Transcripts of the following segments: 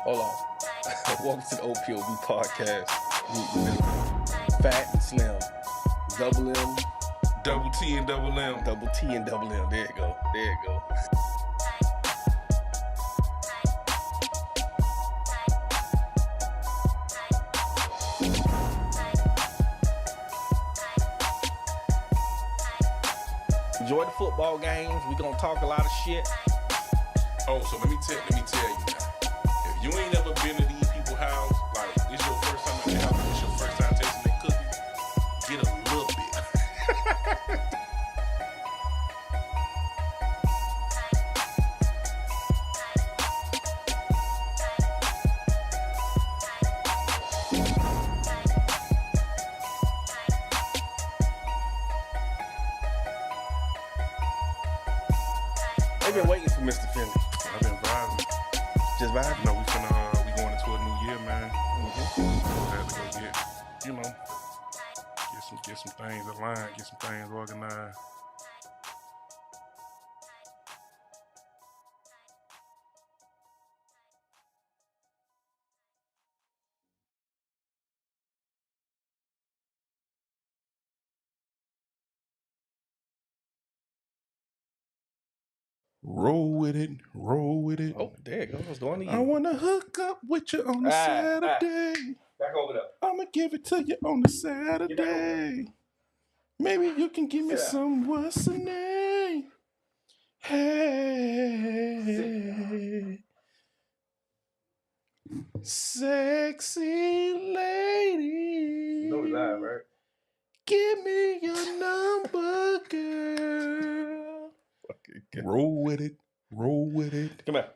Hold on. Welcome to the OPOV podcast. Fat and Slim. Double M. Double T and double M. Double T and double M. There you go. There you go. Enjoy the football games. We're going to talk a lot of shit. Oh, so let me tell you now. If you ain't ever been to these people's house, like this your first time at their house, this your first time tasting their cookies, get a little bit. They've been waiting for Mr. Finley. I've been vibing. Just vibing? You know, we going into a new year, man. So had to go get some things aligned, get some things organized. Roll with it. Oh, there it goes. What's going on? I wanna hook up with you on a Saturday. Back over there. I'ma give it to you on a Saturday. Maybe you can give me some what's the name? Hey, sexy lady. You know we live, right? Give me your number, girl. Roll with it. Come here.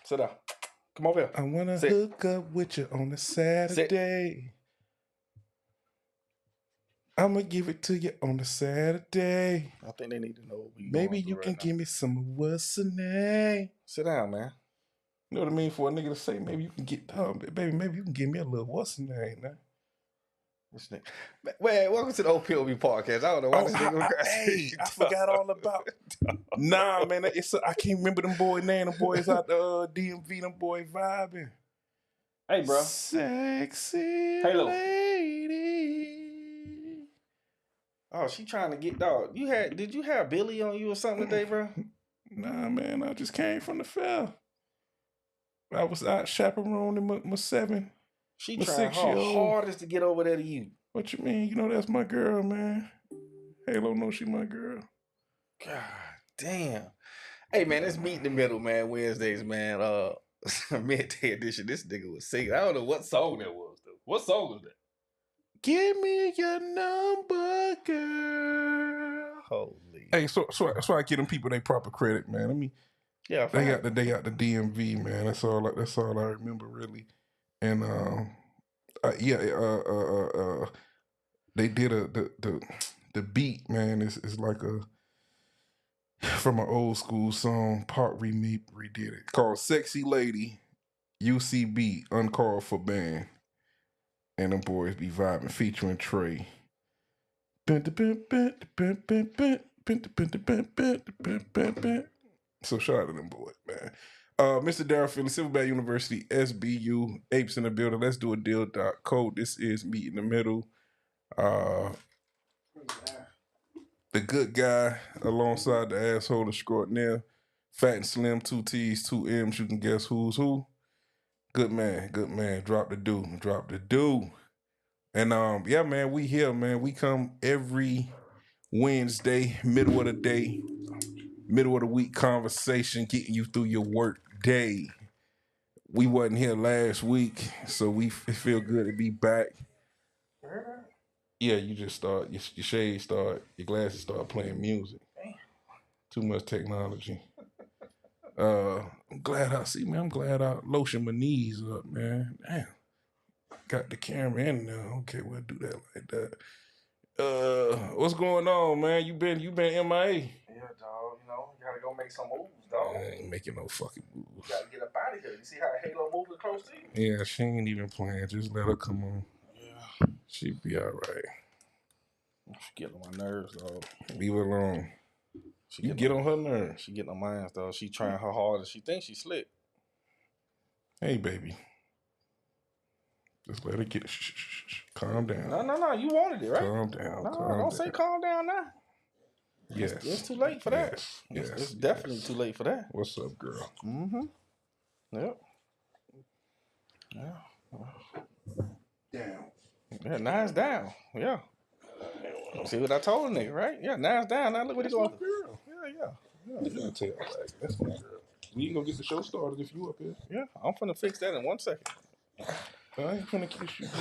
Sit down. Come over here. I wanna Sit. hook up with you on a Saturday. I'ma give it to you on a Saturday. I think they need to know what we Maybe going you through can right give me some what's the name? Sit down, man. You know what I mean? For a nigga to say, maybe you can get baby, maybe you can give me a little what's the name now. This nigga. Man, welcome to the OPOV podcast. I don't know why this nigga. I forgot all about it. Nah, man, I can't remember them boy name. Them boys out the DMV, them boy vibing. Hey, bro. Sexy Halo. lady. Oh, she trying to get dog. Did you have Billy on you or something today, bro? Nah, man, I just came from the fair. I was out chaperoning my seven. She My trying her 6-year-old. hardest to get over there to you. What you mean? You know that's my girl, man. Halo knows she my girl. God damn. Hey, man, it's Meet in the Middle, man. Wednesdays, man. Midday edition. This nigga was singing. I don't know what song that was, though. What song was that? Give me your number, girl. Holy. Hey, so I give them people their proper credit, man. I mean, Yeah, they fine. got the DMV, man. That's all I remember really. And they did the beat, man. Is like from an old school song. Park redid it called "Sexy Lady," UCB Uncalled For Band, and them boys be vibing featuring Trey. So shout out to them boys, man. Mr. Darryl Philly, Silverback University, SBU, Apes in the Building. Let's do a deal.co. This is Meet in the Middle. The good guy alongside the asshole extraordinaire. Fat and Slim, 2 T's, 2 M's. You can guess who's who. Good man. Drop the do. And yeah, man, we here, man. We come every Wednesday, middle of the day, middle of the week conversation, getting you through your work day. We wasn't here last week, so it feel good to be back. Yeah, you just start, your shades start, your glasses start playing music. Too much technology. I'm glad I lotion my knees up, man. Damn. Got the camera in there. Okay, we'll do that like that. What's going on, man? You been MIA? Yeah, dog. You gotta go make some moves, dog. I ain't making no fucking moves. You gotta get up out of here. You see how Halo moving close to you? Yeah, she ain't even playing. Just let her come on. Yeah. She be all right. She get on my nerves, dog. Leave her alone. You get on her nerves. She getting on mine, though. She trying her hardest. She thinks she slick. Hey, baby. Just let it get. Calm down. No. You wanted it, right? Calm down. No, calm don't down. say calm down now. Yes. It's too late for that. Yes. It's definitely too late for that. What's up, girl? Mm-hmm. Yep. Yeah. Down. Yeah, 9's down. Yeah. See what I told the nigga, right? Yeah, 9's down. Now look what he's going. Girl. Yeah. You finna tell like that's my girl. We ain't gonna get the show started if you up here. Yeah, I'm finna fix that in 1 second. I ain't finna kiss you, girl.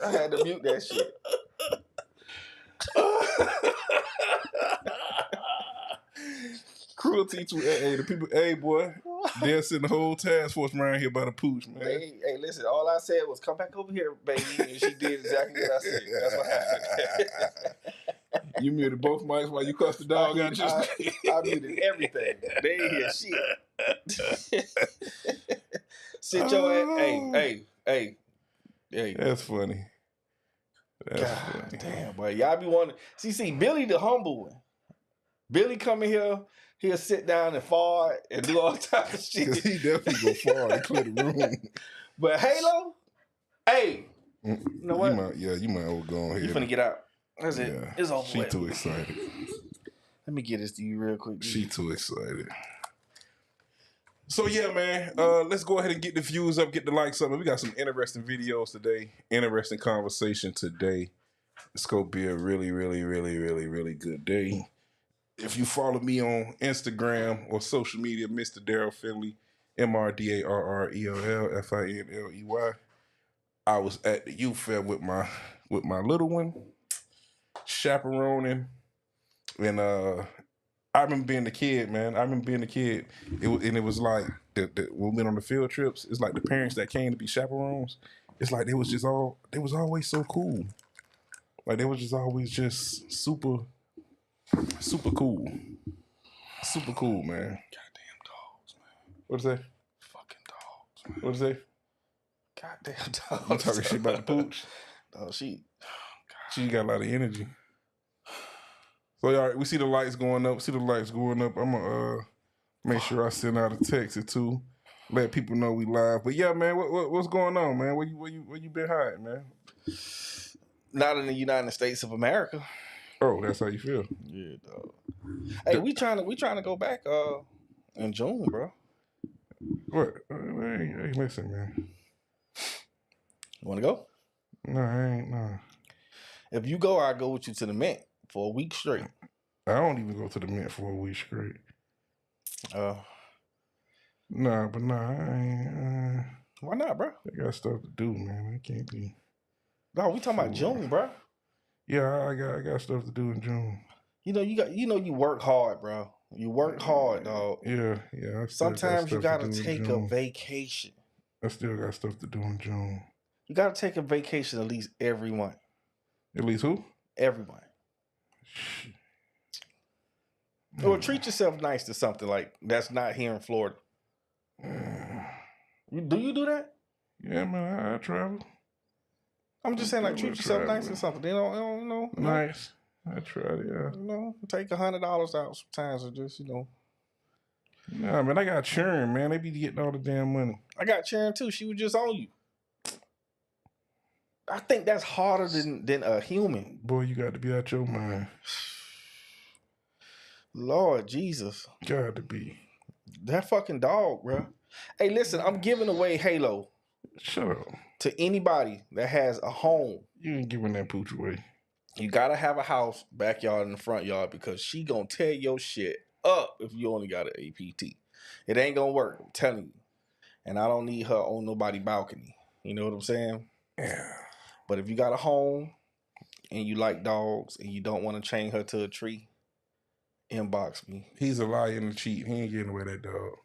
I had to mute that shit. Cruelty to the people. Hey, boy, they'll send the whole task force around here by the pooch, man. Hey, listen, all I said was come back over here, baby. And she did exactly what I said. That's what happened. You muted both mics while you cussed the dog out. I muted everything. They ain't hear shit. Sit your ass. Hey. That's funny. God damn, boy. Y'all be wanting. See, Billy the humble one. Billy come in here, he'll sit down and fart and do all types of shit. Because he definitely go far and clear the room. But Halo, hey, you know what? You might all go on here. You finna get out. That's it. Yeah. It's over. She too excited. Let me get this to you real quick. She too excited. So yeah, man. Let's go ahead and get the views up, get the likes up. We got some interesting videos today. Interesting conversation today. It's gonna be a really, really, really, really, really good day. If you follow me on Instagram or social media, Mr. Darrell Finley, MrDarrellFinley. I was at the youth fair with my little one, chaperoning, and I remember being a kid, man. It was like when we went on the field trips. It's like the parents that came to be chaperones. It's like they was always so cool. Like they was just always just super cool. Super cool, man. Goddamn dogs, man. What's that? Fucking dogs, man. What's that? Goddamn dogs. You talking shit about the pooch? Oh, she got a lot of energy. So all right, we see the lights going up. I'm gonna make sure I send out a text or two, let people know we live. But yeah, man, what's going on, man? Where you been hiding, man? Not in the United States of America. Oh, that's how you feel. Yeah, dog. Hey, we trying to go back in June, bro. What? Hey, listen, man. You want to go? No, I ain't. No. If you go, I'll go with you to the Mint for a week straight. I don't even go to the Mint for a week straight. I ain't. Why not, bro? I got stuff to do, man. I can't be. No, we talking about June, bro. Yeah, I got stuff to do in June. You work hard, bro. You work hard, dog. Yeah. Sometimes you gotta take a vacation. I still got stuff to do in June. You gotta take a vacation at least every month. At least who? Every month. Or treat yourself nice to something like that's not here in Florida. Do you do that? Yeah, man, I travel. I'm just saying, like, treat yourself nice or something. You know. Nice. I tried, yeah. Take $100 out sometimes or just, Nah, man, I got churn, man. They be getting all the damn money. I got churn too. She was just on you. I think that's harder than a human. Boy, you got to be out your mind. Lord Jesus. Got to be. That fucking dog, bro. Hey, listen, I'm giving away Halo. Shut up. To anybody that has a home. You ain't giving that pooch away. You gotta have a house, backyard, and the front yard because she gonna tear your shit up if you only got an APT. It ain't gonna work, I'm telling you. And I don't need her on nobody balcony. You know what I'm saying? Yeah. But if you got a home and you like dogs and you don't want to chain her to a tree, inbox me. He's a liar and a cheat. He ain't getting away that dog.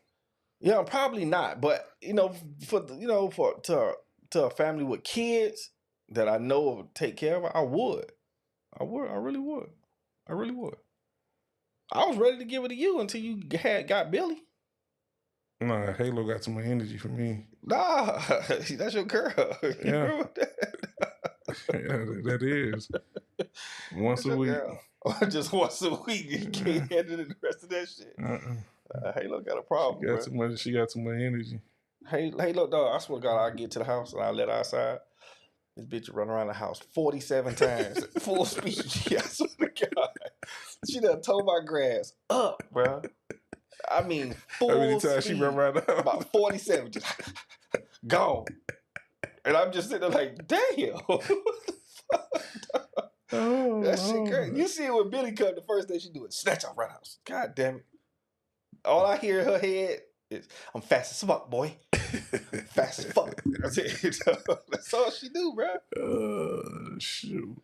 Yeah, probably not. But to a family with kids that I know will take care of her, I would. I really would. I was ready to give it to you until you got Billy. Nah, Halo got too much energy for me. Nah, that's your girl. Yeah. Yeah, that is. Once a week. Just once a week. You can't handle the rest of that shit. Halo got a problem, bro. She got too much energy. Halo, dog, I swear to God, I get to the house and I let her outside. This bitch run around the house 47 times at full speed. I swear to God. She done tore my grass up, bro. I mean, full How many times speed. she run around the house? About 47. Just gone. And I'm just sitting there like, damn. That shit crazy. You see it when Billy come, the first thing she do is snatch off right house. God damn it. All I hear in her head is, I'm fast as fuck, boy. Fast as fuck. That's it. That's all she do, bro. Shoot.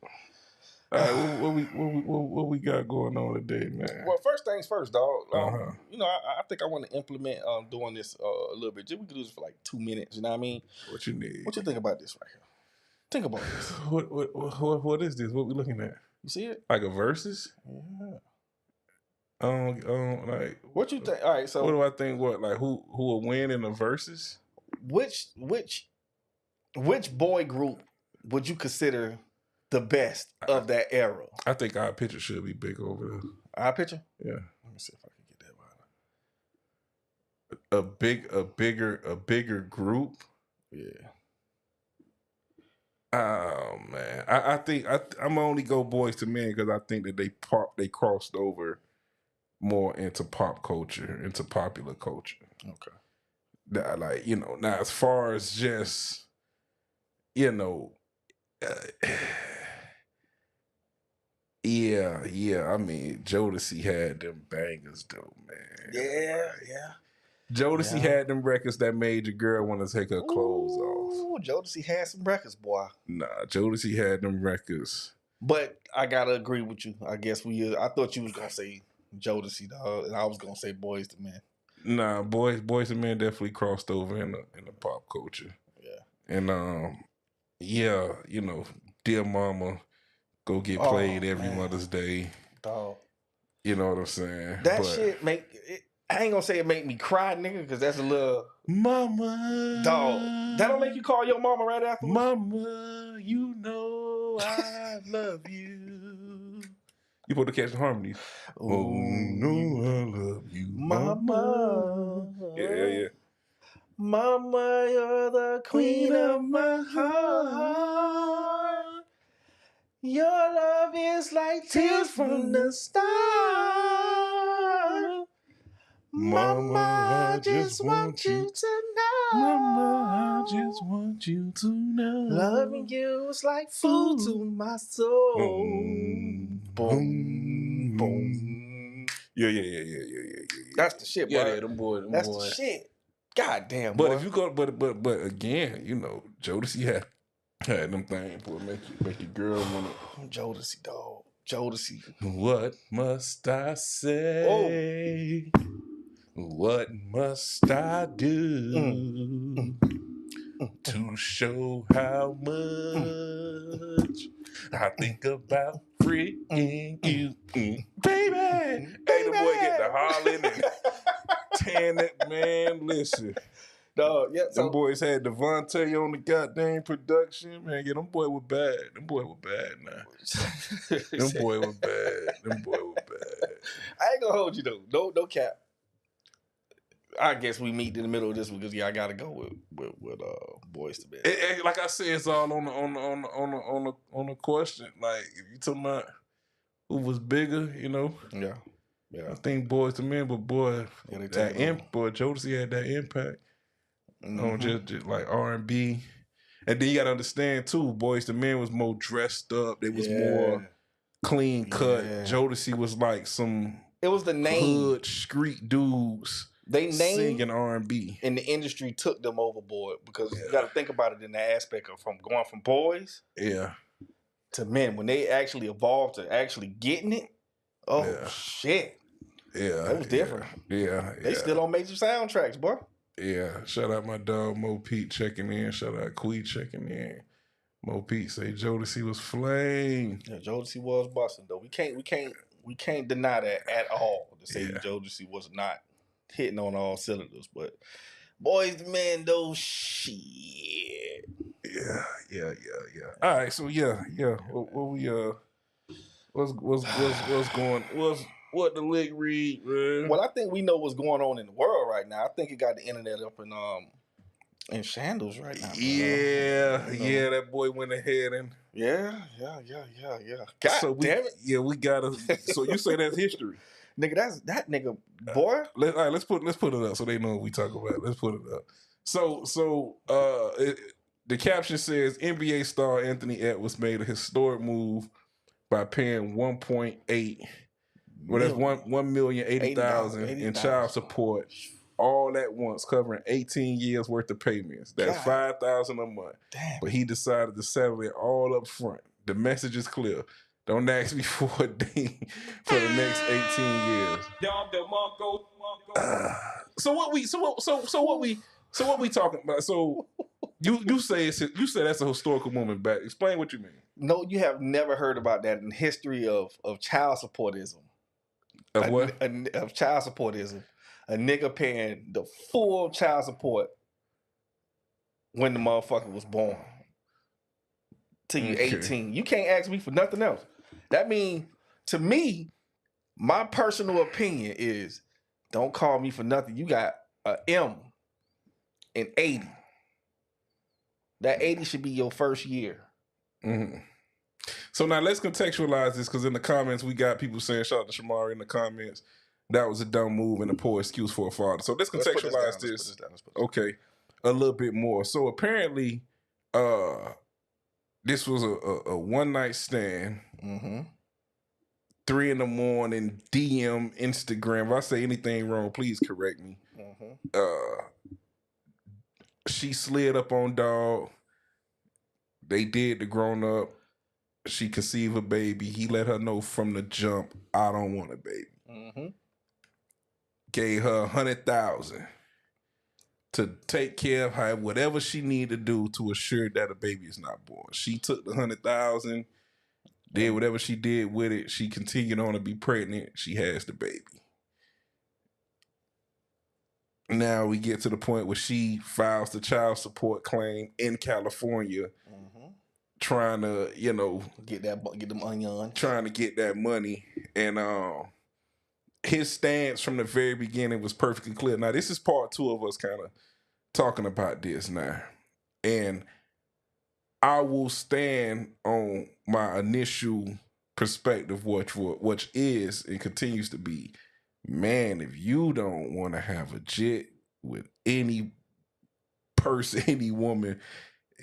All right, what we got going on today, man? Well, first things first, dog. Uh-huh. You know, I think I want to implement doing this a little bit. Just we could do this for like 2 minutes. You know what I mean? What you need? What you think about this right here? Think about this. What is this? What we looking at? You see it? Like a versus? Yeah. Like What you think? All right, so what do I think? What, like who will win in the versus? Which boy group would you consider the best of that era? I think our picture should be big over there. Our picture? Yeah. Let me see if I can get that right. A bigger group. Yeah. Oh man, I think I'm only go boys to men because I think that they crossed over more into pop culture, into popular culture. Okay. That, like, now as far as just yeah, I mean, Jodeci had them bangers though, man. Yeah. Jodeci had them records that made your girl want to take her clothes off. Ooh, Jodeci had some records, boy. Nah, Jodeci had them records. But I gotta agree with you. I guess I thought you was gonna say Jodeci, dog, and I was gonna say Boys to Men. Nah, Boys to Men definitely crossed over in the pop culture. Yeah. And Dear Mama, go get played every Mother's Day. Dog. You know what I'm saying? That shit I ain't gonna say it make me cry, nigga, because that's a little Mama. Dog. That don't make you call your mama right afterwards? Mama, you know I love you. You put the catch the harmonies. Oh, you know I love you, Mama. Yeah. Mama, you're the queen of my heart. Your love is like tears from the stars. Mama, I just want you to know. Mama, I just want you to know. Loving you is like food to my soul. Boom, boom. Yeah. That's the shit, bro. Yeah, them boys. That's the shit. God damn, but boy. If you go, but again, Jodeci had them things, boy, make your girl wanna. Jodeci, dog. Jodeci. What must I say? Oh. What must I do to show how much I think about freaking you, baby? Hey, the boy get the hollering and tearing it, man. Listen. Dog, yeah. Them boys had Devontae on the goddamn production, man. Yeah, them boy were bad. Them boy were bad now. Them boy were bad. I ain't gonna hold you though. No cap. I guess we meet in the middle of this because I gotta go with Boys to Men. Like I said, it's all on the question. Like if you talking about who was bigger, Yeah. I think Boys to Men, but boy, Jodeci had that impact on just like R&B, and then you gotta understand too, Boys to Men was more dressed up. They was more clean cut. Jodeci was like some. It was the name hood street dudes. They singing R&B, and the industry took them overboard because you got to think about it in the aspect of from going from boys, to men. When they actually evolved to actually getting it, shit, that was different. They still don't make some soundtracks, boy. Yeah, shout out my dog Mo Pete checking in. Shout out Quee checking in. Mo Pete say Jodeci was flame. Yeah, Jodeci was busting though. We can't deny that at all. To say Jodeci was not hitting on all cylinders, but Boys, man, those shit. Yeah. All right, so yeah. What we what the league read, man? Well, I think we know what's going on in the world right now. I think it got the internet up in shambles right now, bro. Yeah, that boy went ahead and Yeah. God damn it. Yeah, we gotta. So you say that's history? Nigga, that nigga, boy. All right, let's put it up so they know what we talk about. Let's put it up. The caption says NBA star Anthony Edwards made a historic move by paying 1.8. Well, that's $1,080,000 in child support all at once, covering 18 years worth of payments. That's $5,000 a month. Damn. But he decided to settle it all up front. The message is clear. Don't ask me for a ding for the next 18 years. So what we talking about? So you say that's a historical moment back. Explain what you mean. No, you have never heard about that in history of child supportism. Of what? Of child supportism. A nigga paying the full child support when the motherfucker was born. Till you 18. You can't ask me for nothing else. That means, to me, my personal opinion is, don't call me for nothing. You got a M in 80. That 80 should be your first year. Mm-hmm. So now let's contextualize this, because in the comments we got people saying, shout out to Shamari in the comments, that was a dumb move and a poor excuse for a father. So let's contextualize this. Okay, a little bit more. So apparently, this was a one night stand. Mm-hmm. 3 a.m, DM, Instagram. If I say anything wrong, please correct me. Mm-hmm. She slid up on dog. They did the grown up. She conceived a baby. He let her know from the jump, I don't want a baby. Mm-hmm. Gave her $100,000 to take care of her, whatever she needed to do to assure that a baby is not born. She took the $100,000, did whatever she did with it. She continued on to be pregnant. She has the baby. Now we get to the point where she files the child support claim in California, trying to, get them onions, trying to get that money. And his stance from the very beginning was perfectly clear. Now this is part 2 of us kind of talking about this now, and I will stand on my initial perspective, which is and continues to be, man, if you don't want to have a jet with any person, any woman,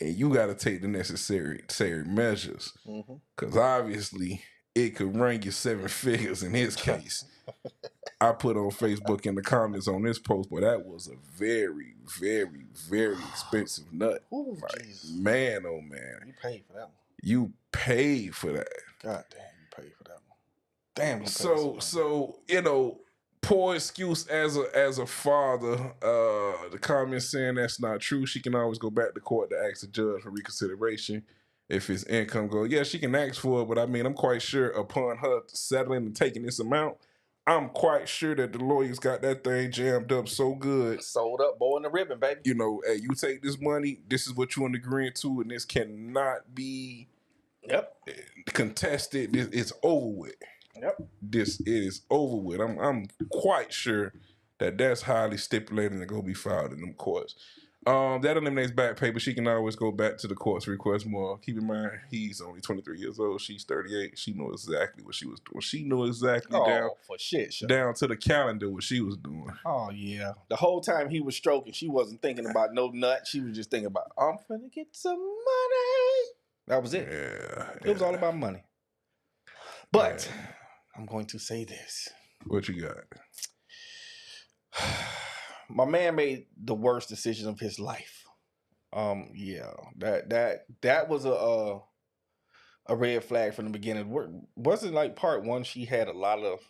and you got to take the necessary measures, because obviously it could run you 7 figures in his case. I put on Facebook in the comments on this post, but that was a very, very, very expensive nut. Ooh, like, man, oh man. You paid for that one. You paid for that. God damn, you paid for that one. Damn. So poor excuse as a father. The comments saying that's not true. She can always go back to court to ask the judge for reconsideration if his income goes. Yeah, she can ask for it, but I mean, I'm quite sure upon her settling and taking this amount, I'm quite sure that the lawyers got that thing jammed up so good. Sold up, bow in the ribbon, baby. Hey, you take this money, this is what you're in agreement to, and this cannot be contested. It's over with. Yep. It is over with. I'm quite sure that that's highly stipulated and going to be filed in them courts. That eliminates back pay, but she can always go back to the courts to request more. Keep in mind, he's only 23 years old. She's 38. She knew exactly what she was doing. She knew exactly down to the calendar what she was doing. Oh, yeah. The whole time he was stroking, she wasn't thinking about no nut. She was just thinking about, I'm finna get some money. That was it. Yeah. It was all about money. But I'm going to say this. What you got? My man made the worst decision of his life. That was a red flag from the beginning. Wasn't like part 1 she had a lot of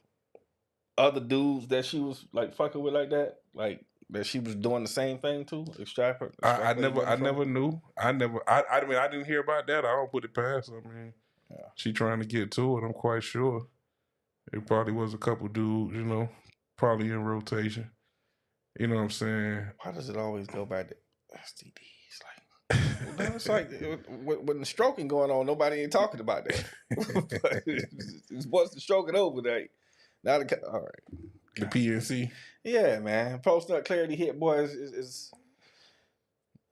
other dudes that she was like fucking with like that, like that she was doing the same thing to? I never knew. I mean, I didn't hear about that. I don't put it past her. I mean, she trying to get to it. I'm quite sure. It probably was a couple dudes, probably in rotation. You know what I'm saying? Why does it always go back to STDs? Like, it's like when the stroking going on, nobody ain't talking about that. But it's once the stroking over, now all right. The PNC. Yeah, man. Post nut clarity hit, boy, is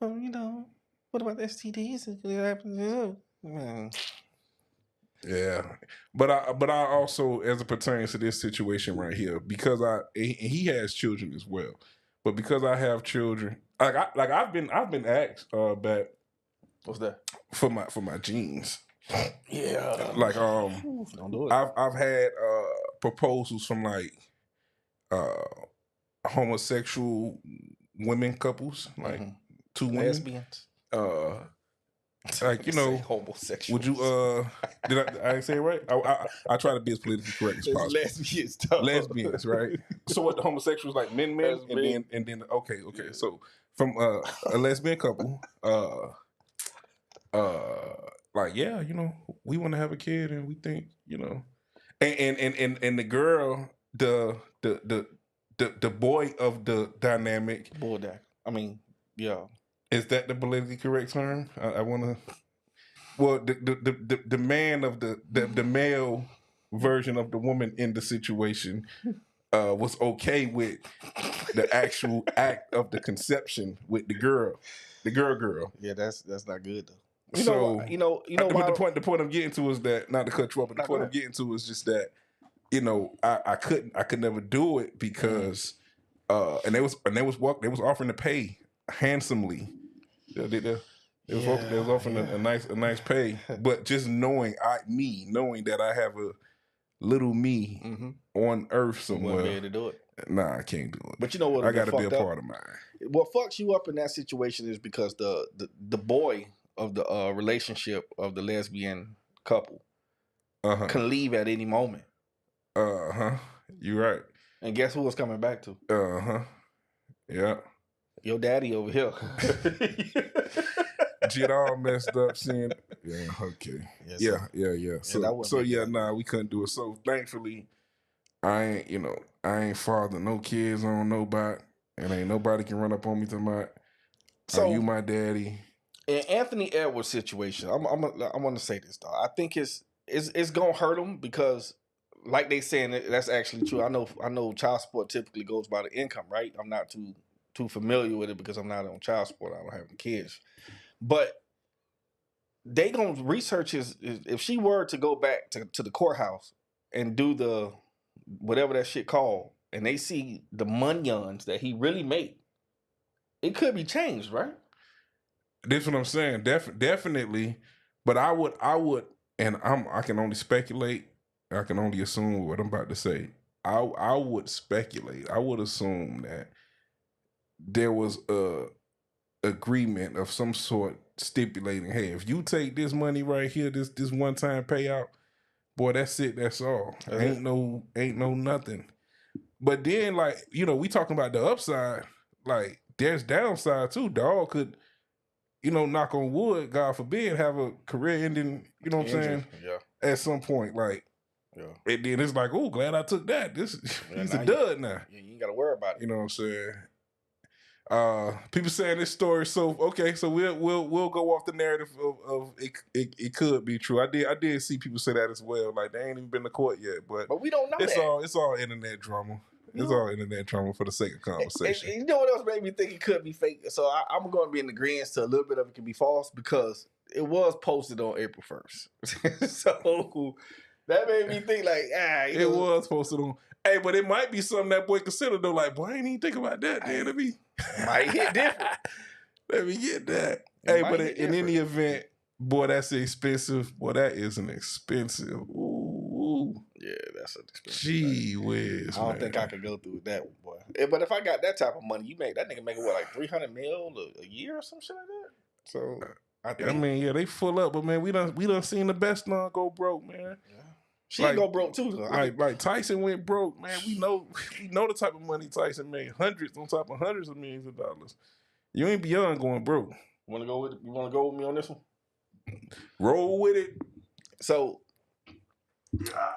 what about the STDs? Man. Yeah, but I also, as it pertains to this situation right here, because he has children as well, but because I have children, I've been asked back. What's that? For my genes. Yeah. Like don't do it. I've had proposals from like homosexual women couples, like two women. Lesbians. Like, you know, homosexual. would you did I say it right? I try to be as politically correct as possible. Lesbians, dog. Lesbians, right? So what, the homosexuals like men, and then okay. Yeah. So from a lesbian couple, like, yeah, you know, we want to have a kid, and we think, you know, and the girl, the boy of the dynamic, Bulldack. I mean, yeah. Is that the politically correct term? I want to. Well, the man of the male version of the woman in the situation was okay with the actual act of the conception with the girl. Yeah, that's not good though. The point I'm getting to is that, not to cut you off, but the point I'm getting to is just that, you know, I could never do it because and they was offering to pay handsomely. They was offering a nice pay, but just knowing that I have a little me on Earth somewhere, you wouldn't be able to do it. Nah, I can't do it. But you know what? I got to be a part of mine. What fucks you up in that situation is because the boy of the relationship of the lesbian couple can leave at any moment. You're right. And guess who it's coming back to? Yeah. Your daddy over here. Get all messed up seeing. Yeah. Okay. Yeah. So we couldn't do it. So thankfully, I ain't father no kids on nobody, and ain't nobody can run up on me to my. So you my daddy? In Anthony Edwards' situation, I'm gonna say this though. I think it's gonna hurt him because, like they saying, that's actually true. I know child support typically goes by the income, right? I'm not too familiar with it because I'm not on child support. I don't have any kids, but they gonna research if she were to go back to the courthouse and do the whatever that shit called, and they see the monions that he really made, it could be changed, right? This is what I'm saying. Definitely, but I would, and I can only speculate. I can only assume what I'm about to say. I would speculate. I would assume that there was a agreement of some sort stipulating, hey, if you take this money right here, this one time payout, boy, that's it. That's all. Ain't no nothing. But then, like, you know, we talking about the upside. Like, there's downside too. Dog could, you know, knock on wood, God forbid, have a career ending. You know what I'm saying? Yeah. At some point, like. Yeah. And then it's like, oh, glad I took that. He's a dud now. You ain't got to worry about it. You know what I'm saying? People saying this story. So okay, so we'll go off the narrative of it could be true. I did see people say that as well. Like, they ain't even been to court yet, but we don't know. It's all internet drama. It's all internet drama for the sake of conversation. And you know what else made me think it could be fake? So I'm going to be in agreement to a little bit of it could be false because it was posted on April 1st. So that made me think like, it was posted on. Hey, but it might be something that boy considered though. Like, boy, I ain't even think about that. Then let me might hit different. Let me get that. Hey, but in any event, boy, that's expensive. Boy, that is an expensive. Ooh. Yeah, that's an expensive. Gee whiz. I don't think I could go through that one, boy. But if I got that type of money, that nigga making what, like $300 million a year or some shit like that. So I mean, yeah, they full up, but man, we done seen the best non go broke, man. Yeah. She go broke too. Like Tyson went broke, man. We know the type of money Tyson made, hundreds on top of hundreds of millions of dollars. You ain't beyond going broke. You want to go with me on this one? Roll with it. So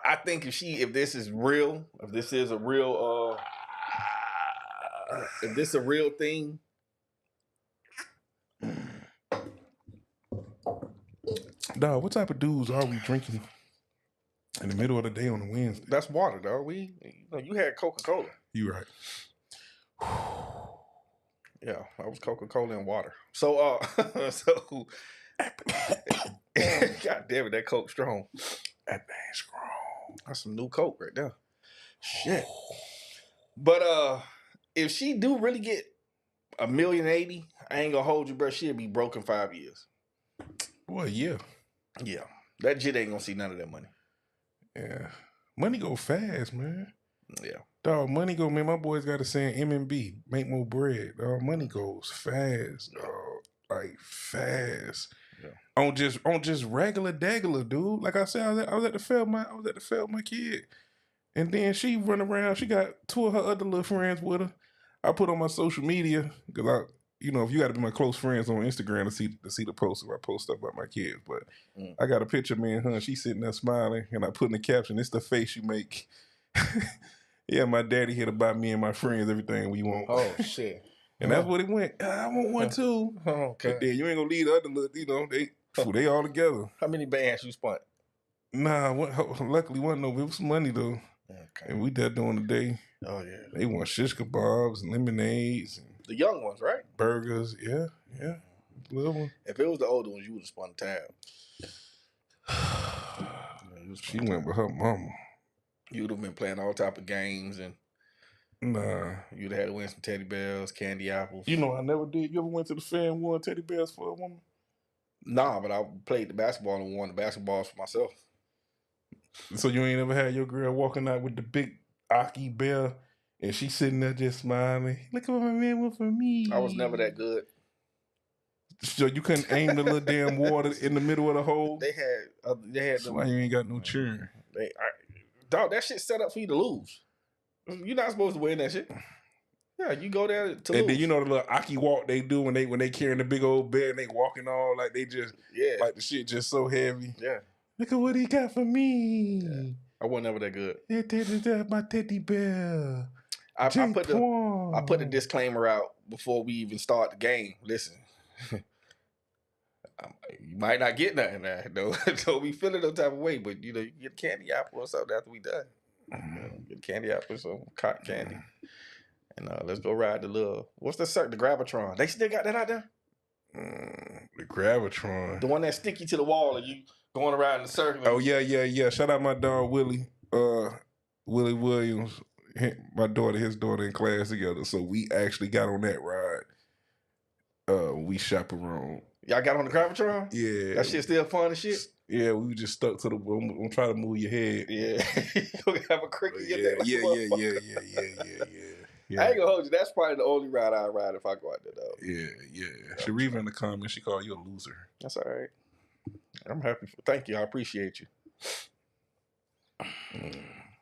I think if this is real, if this is a real If this a real thing, Dog, what type of dudes are we drinking in the middle of the day on a Wednesday? that's water, dog. You had Coca-Cola. You right. Yeah, that was Coca-Cola and water. So, God damn it, that Coke strong. That thing strong. That's some new Coke right there. Shit. But if she do really get $1,080,000, I ain't gonna hold you, bro. She'll be broke in 5 years. Boy, yeah. Yeah, that jit ain't gonna see none of that money. Yeah. Money go fast, man. Yeah. Dog, money go, man. My boys got a saying, MMB, make more bread. Dog, money goes fast, dog. Like, fast. Yeah. On just regular daggler, dude. Like I said, I was at the fair with my kid. And then she run around. She got 2 of her other little friends with her. I put on my social media because if you got to be my close friends on Instagram to see the post if I post stuff about my kids. But I got a picture of me and her. She sitting there smiling, and I put in the caption, "It's the face you make." Yeah, my daddy here to buy me and my friends everything we want. Oh shit! And that's what it went. I want one too. Okay. But then you ain't gonna leave the other little, they all together. How many bands you spent? Nah, luckily wasn't no. It was some money though. Okay. And we there doing the day. Oh yeah. They want shish kebabs and lemonades and the young ones, right? Burgers. Yeah. Little one. If it was the older ones, you would have spun the tab. She went with her mama. You'd have been playing all type of games and you'd have had to win some teddy bears, candy apples. I never did. You ever went to the fair and won teddy bears for a woman? Nah, but I played the basketball and won the basketballs for myself. So you ain't ever had your girl walking out with the big Aki bear and she sitting there just smiling. Look at what my man went for me. I was never that good. So you couldn't aim the little damn water in the middle of the hole? They had That's why you ain't got no churn. Dog, that shit set up for you to lose. You're not supposed to win that shit. Yeah, you go there to lose. And then the little Aki walk they do when they carrying the big old bear and they walking all like they just like the shit just so heavy. Yeah. Look at what he got for me. Yeah. I wasn't ever that good. That's my teddy bear. I put the disclaimer out before we even start the game. Listen, you might not get nothing now. Don't be feeling no type of way, but you get candy apple or something after we done. Get candy apple or some cotton candy. And let's go ride the little, what's the Gravitron? They still got that out there? The Gravitron. The one that's sticky to the wall and you going around in the circle. Oh, yeah. Shout out my dog, Willie. Willie Williams. His daughter in class together. So we actually got on that ride. We chaperoned. Y'all got on the Gravitron? Yeah. That shit still fun and shit? Yeah, we just stuck to I'm trying to move your head. Yeah. You gonna have a cricket in your neck. Yeah. I ain't gonna hold you. That's probably the only ride I ride if I go out there, though. Yeah. Sharif in the comments, she called you a loser. That's all right. I'm happy. Thank you. I appreciate you.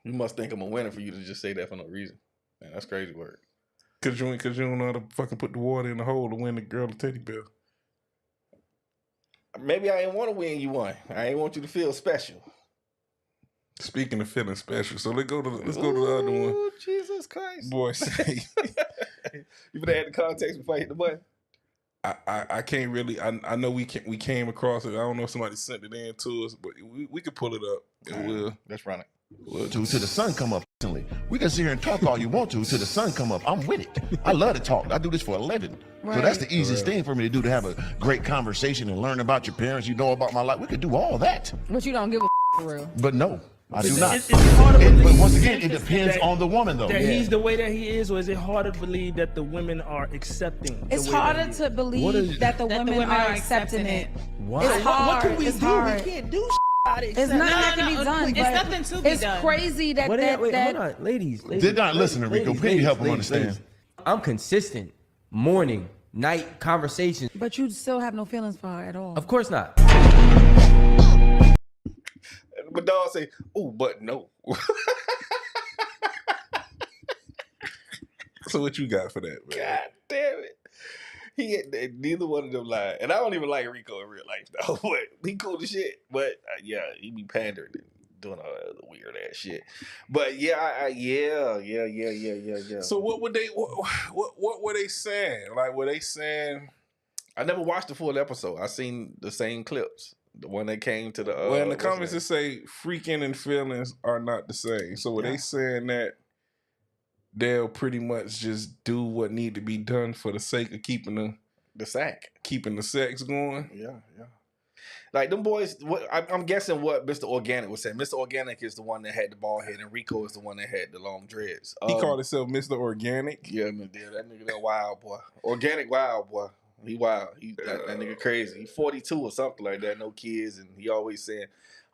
You must think I'm a winner for you to just say that for no reason. Man, that's crazy work. Cause you don't know how to fucking put the water in the hole to win the girl a teddy bear. Maybe I ain't want to win you one. I ain't want you to feel special. Speaking of feeling special, so let's go to the other one. Jesus Christ, boy! Say, you better have the context before I hit the button. I can't really. I know we came across it. I don't know if somebody sent it in to us, but we could pull it up. And we'll let's run it. To the sun come up. We can sit here and talk all you want to till the sun come up. I'm with it. I love to talk. I do this for a living. Right. So that's the easiest thing for me to do, to have a great conversation and learn about your parents. You know about my life. We could do all that. But you don't give a for real. But no, I do not. It's hard to but once again, it depends on the woman, though. That he's the way that he is, or is it harder to believe that the women are accepting? It's harder to believe that the women are accepting it. What? It's hard. What can we it's do? Hard. We can't do it's nothing that can be done. It's nothing to be it's done. It's crazy that Wait, hold on, ladies. They're not listening, Rico. Can you help them understand? I'm consistent. Morning, night conversations. But you still have no feelings for her at all. Of course not. But dog say, "Oh, but no." So what you got for that, man? God damn it. Neither one of them lied. And I don't even like Rico in real life, though. But he cool as shit. But, yeah, he be pandering. doing all that other weird ass shit. But yeah, yeah. So what would they? What were they saying? Like, were they saying? I never watched the full episode. I seen the same clips. The one that came to the Well, in the what's comments that? it say freaking and feelings are not the same. So were they saying that they'll pretty much just do what need to be done for the sake of keeping the sex going? Yeah. Like them boys, I'm guessing what Mr. Organic was saying. Mr. Organic is the one that had the bald head, and Rico is the one that had the long dreads. He called himself Mr. Organic. Yeah, that nigga, that wild boy. Organic wild boy. He wild. That nigga crazy. He 42 or something like that. No kids, and he always saying,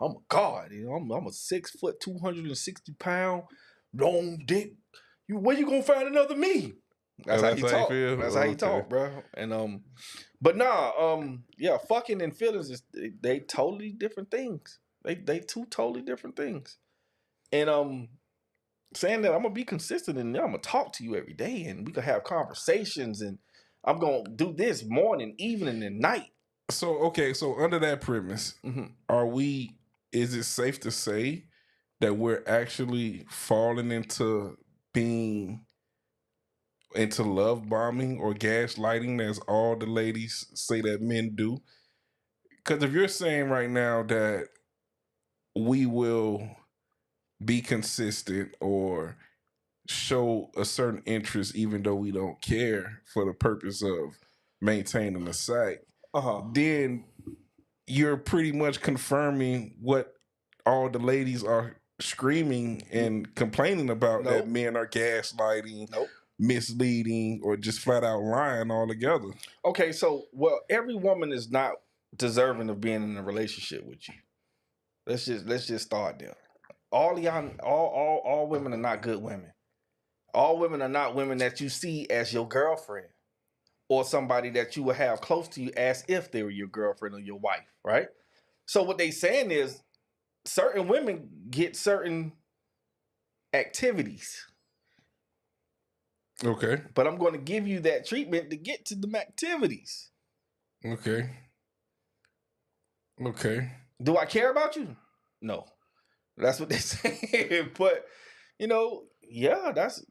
"I'm a god. You know, I'm a 6 foot, 260 pound, long dick. Where you gonna find another me?" That's how he talk. That's how he talk, bro. And but nah, yeah, fucking and feelings is they totally different things. They two totally different things. And saying that I'm gonna be consistent and I'm gonna talk to you every day and we can have conversations and I'm gonna do this morning, evening, and night. So under that premise, is it safe to say that we're actually falling into being into love bombing or gaslighting, as all the ladies say that men do? Because if you're saying right now that we will be consistent or show a certain interest even though we don't care for the purpose of maintaining the site, then you're pretty much confirming what all the ladies are screaming and complaining about, that men are gaslighting, misleading, or just flat out lying altogether. Okay, so every woman is not deserving of being in a relationship with you. Let's just start there. All women are not good women. All women are not women that you see as your girlfriend or somebody that you will have close to you as if they were your girlfriend or your wife, right? So what they saying is certain women get certain activities. Okay. But I'm going to give you that treatment to get to them activities. Okay. Do I care about you? No. That's what they say. But, yeah, that's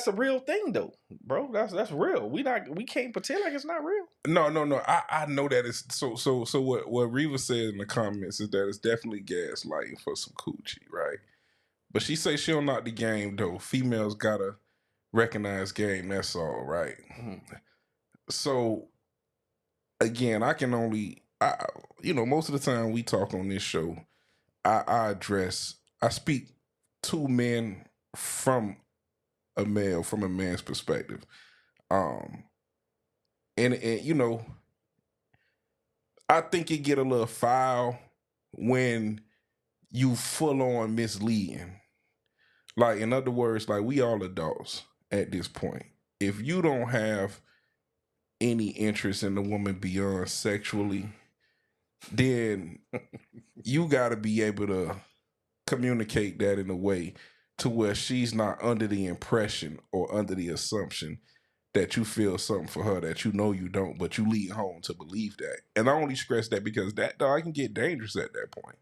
a real thing though, bro. That's real. We can't pretend like it's not real. No. I know that it's so what Reva said in the comments is that it's definitely gaslighting for some coochie, right? But she say she don't knock the game though. Females gotta recognize game, that's all, right? Mm-hmm. So again, I can only most of the time we talk on this show, I speak to men from a man's perspective. And I think it get a little foul when you full on misleading. Like, in other words, like, we all adults at this point. If you don't have any interest in the woman beyond sexually, then you got to be able to communicate that in a way to where she's not under the impression or under the assumption that you feel something for her that you know you don't, but you lead home to believe that. And I only stress that because that, dog, can get dangerous at that point.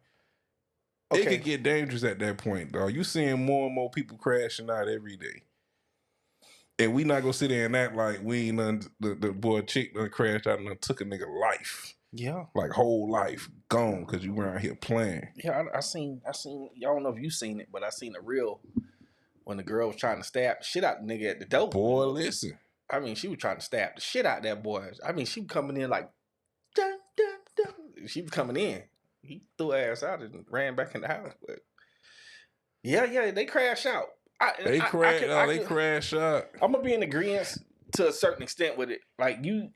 Okay. It could get dangerous at that point, dog. You seeing more and more people crashing out every day. And we not gonna sit there and act like we ain't the boy chick done crashed out and done took a nigga life. Yeah. Like, whole life gone because you were out here playing. Yeah, I seen, I don't know if you seen it, but I seen a reel when the girl was trying to stab the shit out the nigga at the door. Boy, listen. I mean, she was trying to stab the shit out that boy. I mean, she was coming in like, dun, dun, dun. She was coming in. He threw her ass out and ran back in the house. But yeah, they crash out. They crash out. I'm gonna be in agreement to a certain extent with it. Like, you,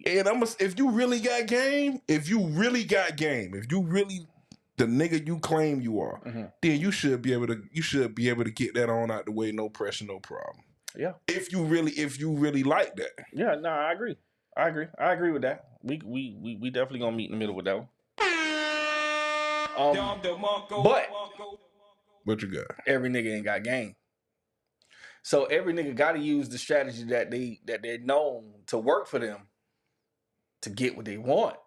and if you really got game, if you really the nigga you claim you are, then you should be able to get that on out the way, no pressure, no problem. Yeah. If you really like that. Yeah, no, I agree with that. We definitely gonna meet in the middle with that one. But what you got? Every nigga ain't got game. So every nigga gotta use the strategy that they're known to work for them to get what they want.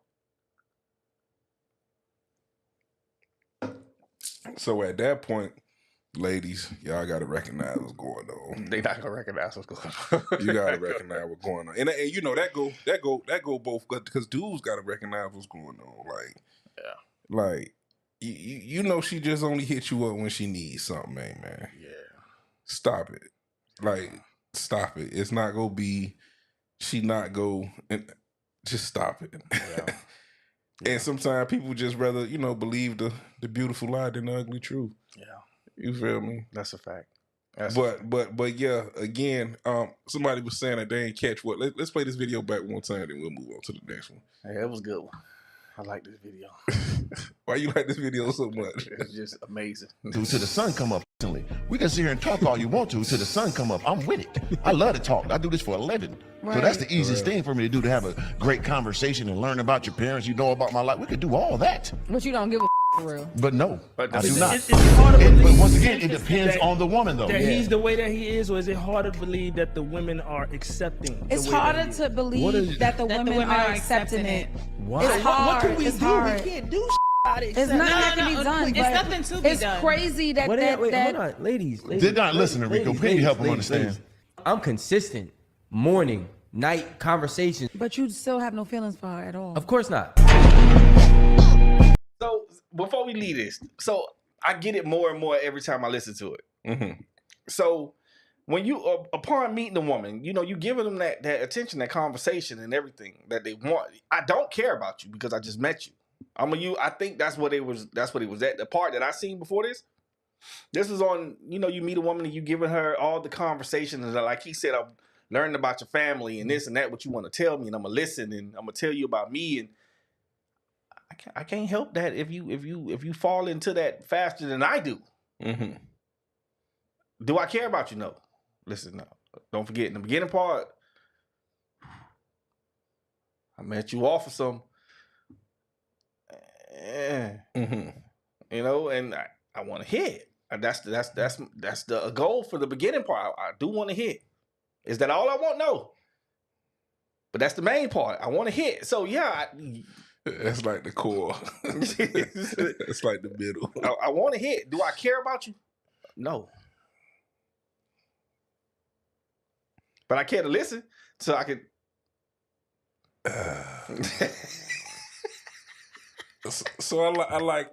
So at that point, ladies, y'all got to recognize what's going on. They not gonna recognize what's going on. You got to recognize what's going on, and you know that go both because dudes got to recognize what's going on. Like you know she just only hit you up when she needs something, man. Yeah. Stop it. Like stop it. It's not gonna be. She not go and just stop it. Yeah. And sometimes people just rather believe the beautiful lie than the ugly truth. Yeah. You feel me? That's a fact. But yeah, again, somebody was saying that they ain't catch what. Let's play this video back one time, then we'll move on to the next one. Hey, that was a good one. I like this video. Why you like this video so much? It's just amazing. Till the sun come up. We can sit here and talk all you want to till the sun come up. I'm with it. I love to talk. I do this for a living. Right. So that's the easiest thing for me to do, to have a great conversation and learn about your parents. You know about my life. We could do all that. But you don't give a for real. But no, But I do not. It's hard to believe. But once again, it depends on the woman, though. That he's the way that he is, or is it harder to believe that the women are accepting? It's the way that harder he is? to believe that the women are accepting it. Why? It's hard. What can we It's do? hard. We can't do about it. It's nothing that can be done. It's but nothing to be it's done. crazy that Wait, hold that on, ladies. They're not listening, Rico. Can you help them understand? I'm consistent. Morning, night conversations. but you still have no feelings for her at all. Of course not. So before we leave this, so I get it more and more every time I listen to it. Mm-hmm. So when you upon meeting the woman, you giving them that attention, that conversation, and everything that they want. I don't care about you because I just met you. I think that's what it was. That's what it was at. The part that I seen before this. This is on. You meet a woman and you giving her all the conversations, and like he said, I'm learning about your family and this and that. What you want to tell me, and I'm gonna listen, and I'm gonna tell you about me, and I can't help that if you fall into that faster than I do. Mm-hmm. Do I care about you? No. Listen, no. Don't forget in the beginning part, I met you off of some, Mm-hmm. and I want to hit. That's the goal for the beginning part. I do want to hit. Is that all I want? No. But that's the main part. I want to hit. So yeah. That's like the core. That's like the middle. I want to hit. Do I care about you? No. But I care to listen, so I could. So I like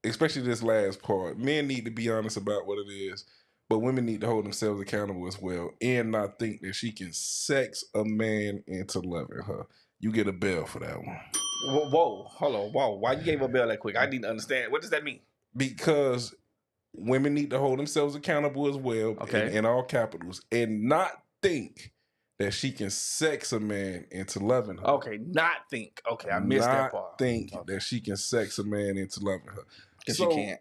especially this last part. Men need to be honest about what it is, but women need to hold themselves accountable as well and not think that she can sex a man into loving her. You get a bell for that one. Whoa, hold on, whoa. Why you gave a bell that quick? I need to understand. What does that mean? Because women need to hold themselves accountable as well, Okay. in all capitals, and not think that she can sex a man into loving her. Okay, not think. Okay, I missed that part. Not think that she can sex a man into loving her. Because she can't.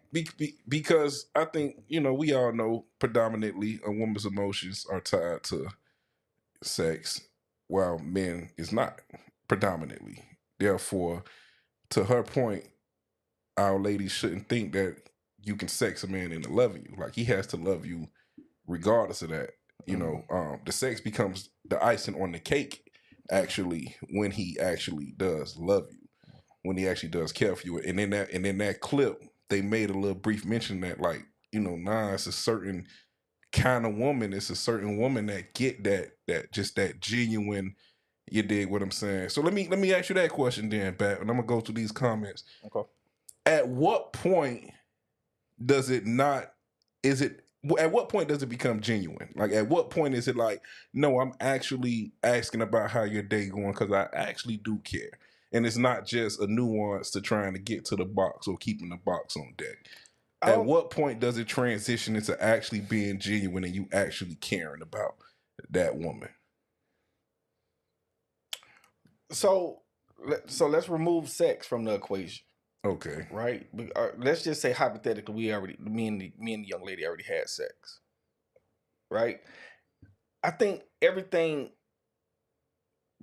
Because I think, we all know predominantly a woman's emotions are tied to sex, while men is not predominantly. Therefore, to her point, our ladies shouldn't think that you can sex a man into loving you. Like, he has to love you regardless of that. The sex becomes the icing on the cake, actually, when he actually does love you, when he actually does care for you. And in that clip, they made a little brief mention that, like, it's a certain kind of woman. It's a certain woman that get that just that genuine. You dig what I'm saying? So let me ask you that question then, Bat, and I'm gonna go through these comments. Okay. At what point does it not? At what point does it become genuine? Like, at what point is it like, no, I'm actually asking about how your day going because I actually do care, and it's not just a nuance to trying to get to the box or keeping the box on deck. At what point does it transition into actually being genuine and you actually caring about that woman? So let's remove sex from the equation. Okay. Right? Let's just say hypothetically, me and the young lady already had sex. Right? I think everything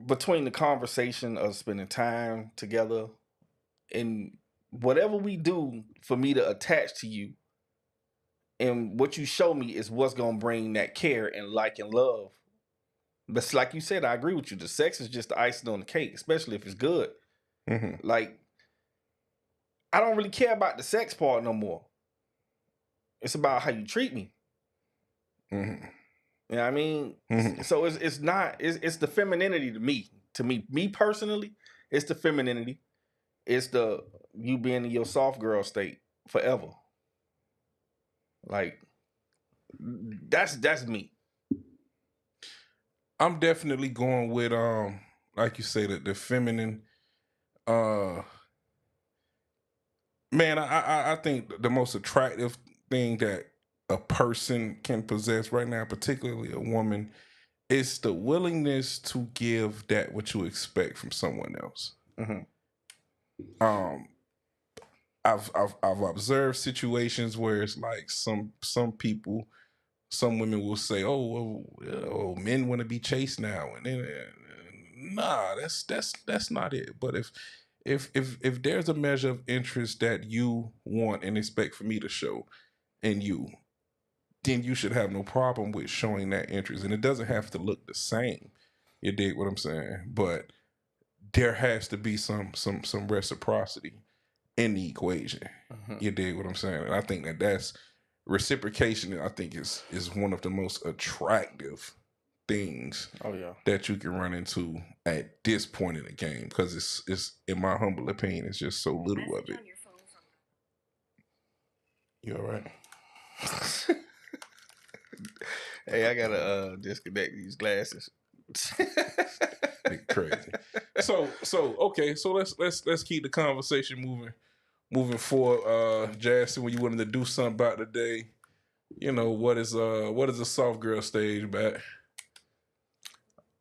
between the conversation of spending time together and whatever we do for me to attach to you and what you show me is what's going to bring that care and like and love. But like you said, I agree with you. The sex is just the icing on the cake, especially if it's good. Mm-hmm. Like, I don't really care about the sex part no more. It's about how you treat me. Mm-hmm. You know what I mean? Mm-hmm. So it's not it's the femininity to me. To me personally, it's the femininity. It's the you being in your soft girl state forever. Like that's me. I'm definitely going with like you say, the feminine. Man, I think the most attractive thing that a person can possess right now, particularly a woman, is the willingness to give that what you expect from someone else. Mm-hmm. I've observed situations where it's like some people, some women will say, "Oh, men want to be chased now," and then, nah, that's not it. But if there's a measure of interest that you want and expect for me to show in you, then you should have no problem with showing that interest, and it doesn't have to look the same. You dig what I'm saying? But there has to be some reciprocity in the equation. Mm-hmm. You dig what I'm saying? And I think that's reciprocation. I think is one of the most attractive things that you can run into at this point in the game, because it's in my humble opinion, it's just so little of it. You all right? Hey, I gotta disconnect these glasses. Crazy. So okay. So let's keep the conversation moving forward. Jackson, when you wanted to do something about today, what is a soft girl stage back?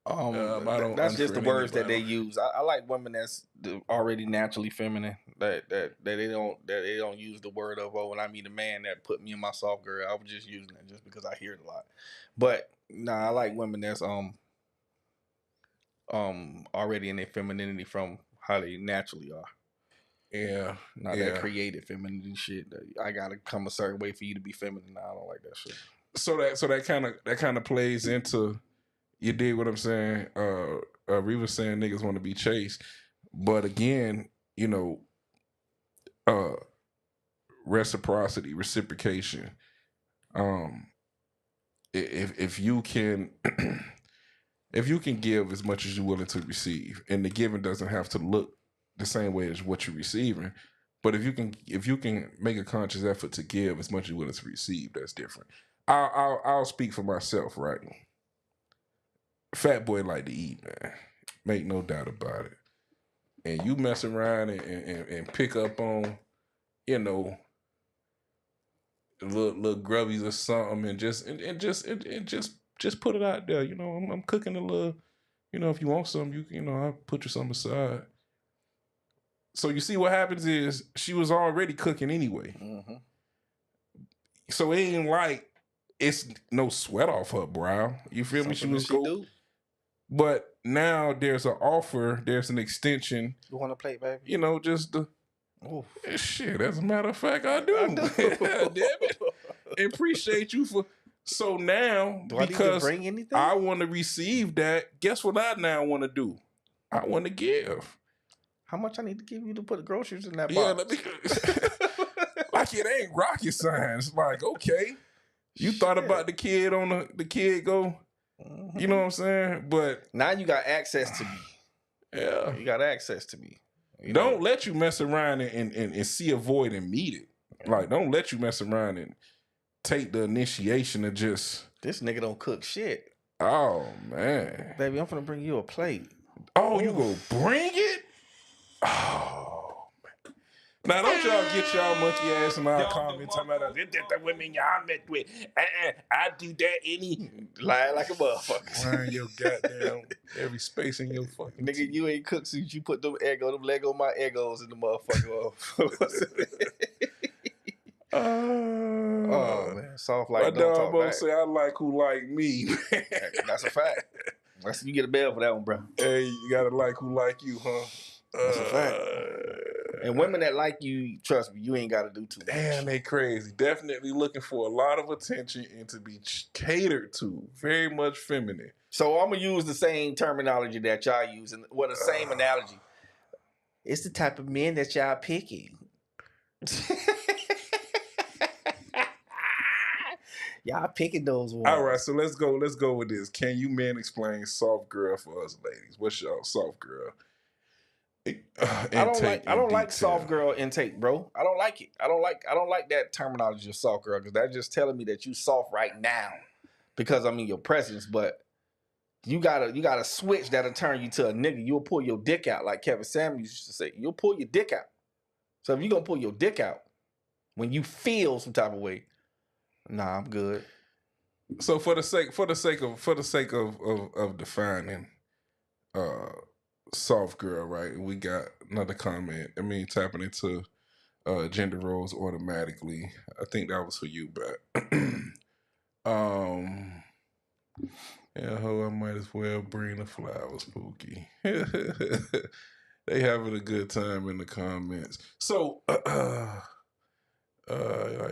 That's just the words that they use. I like women that's already naturally feminine. That they don't use the word of when I meet a man that put me in my soft girl. I was just using it just because I hear it a lot. But I like women that's already in their femininity from how they naturally are. Yeah, not that creative femininity shit. I gotta come a certain way for you to be feminine. I don't like that shit. So that kind of plays into. You dig what I'm saying? Reva saying niggas want to be chased, but again, reciprocity, reciprocation. If you can, if you can give as much as you're willing to receive, and the giving doesn't have to look the same way as what you're receiving, but if you can make a conscious effort to give as much as you're willing to receive, that's different. I'll speak for myself, right? Fat boy like to eat, man. Make no doubt about it. And you mess around and pick up on, little grubbies or something, and just put it out there. I'm cooking a little. If you want some, I'll put you some aside. So you see what happens is she was already cooking anyway. Mm-hmm. So it ain't like it's no sweat off her brow. You feel me? She was cool. But now there's an offer, there's an extension. You want a plate, baby? Just the shit. As a matter of fact, I do. Damn it. Appreciate you for. So now, because I want to receive that, guess what I now want to do? I want to give. How much I need to give you to put the groceries in that box? Yeah, like it ain't rocket science. Like, okay, you thought about the kid on the kid go. Mm-hmm. You know what I'm saying? But now you got access to me. Yeah, you got access to me. Don't let you mess around and see a void and meet it. Like, don't let you mess around and take the initiation of just this nigga don't cook shit. Oh man, baby, I'm finna bring you a plate. Oh, you gonna bring it? Oh. Now don't y'all get y'all monkey ass in our comments talking about the women y'all met with. I do that any lying like a motherfucker. Lying your goddamn every space in your fucking nigga. You ain't cooked since you put them Lego my Egos in the motherfucker. Oh man, soft like don't talk back. Say I like who like me. That's a fact. You get a bell for that one, bro. Hey, you gotta like who like you, huh? That's a fact. And women that like you, trust me, you ain't got to do too much. Damn, they crazy. Definitely looking for a lot of attention and to be catered to. Very much feminine. So I'm going to use the same terminology that y'all use. And the same analogy. It's the type of men that y'all picking. Y'all picking those ones. All right, so let's go with this. Can you men explain soft girl for us ladies? What's y'all soft girl? I don't like soft girl intake, bro. I don't like it. I don't like that terminology of soft girl, because that's just telling me that you soft right now because I'm in your presence. But you gotta switch that'll turn you to a nigga. You'll pull your dick out, like Kevin Samuels used to say. You'll pull your dick out. So if you're gonna pull your dick out when you feel some type of way, nah, I'm good. So for the sake of defining soft girl, right? We got another comment. I mean, tapping into gender roles automatically. I think that was for you, but yeah, I might as well bring the flowers, Pookie. They having a good time in the comments. So like I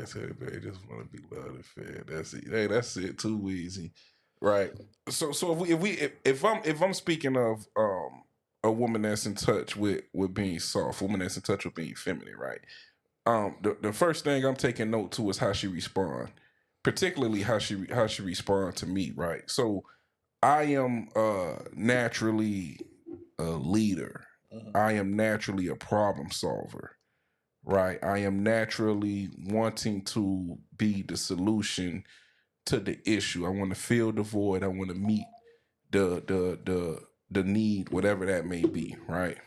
said, they just want to be loved and fed. That's it. Hey, that's it. Too easy, right? So if I'm speaking of a woman that's in touch with being soft, a woman that's in touch with being feminine, right? The first thing I'm taking note to is how she respond, particularly how she respond to me, right? So I am naturally a leader. Mm-hmm. I am naturally a problem solver, right? I am naturally wanting to be the solution to the issue. I want to fill the void. I want to meet the need, whatever that may be, right?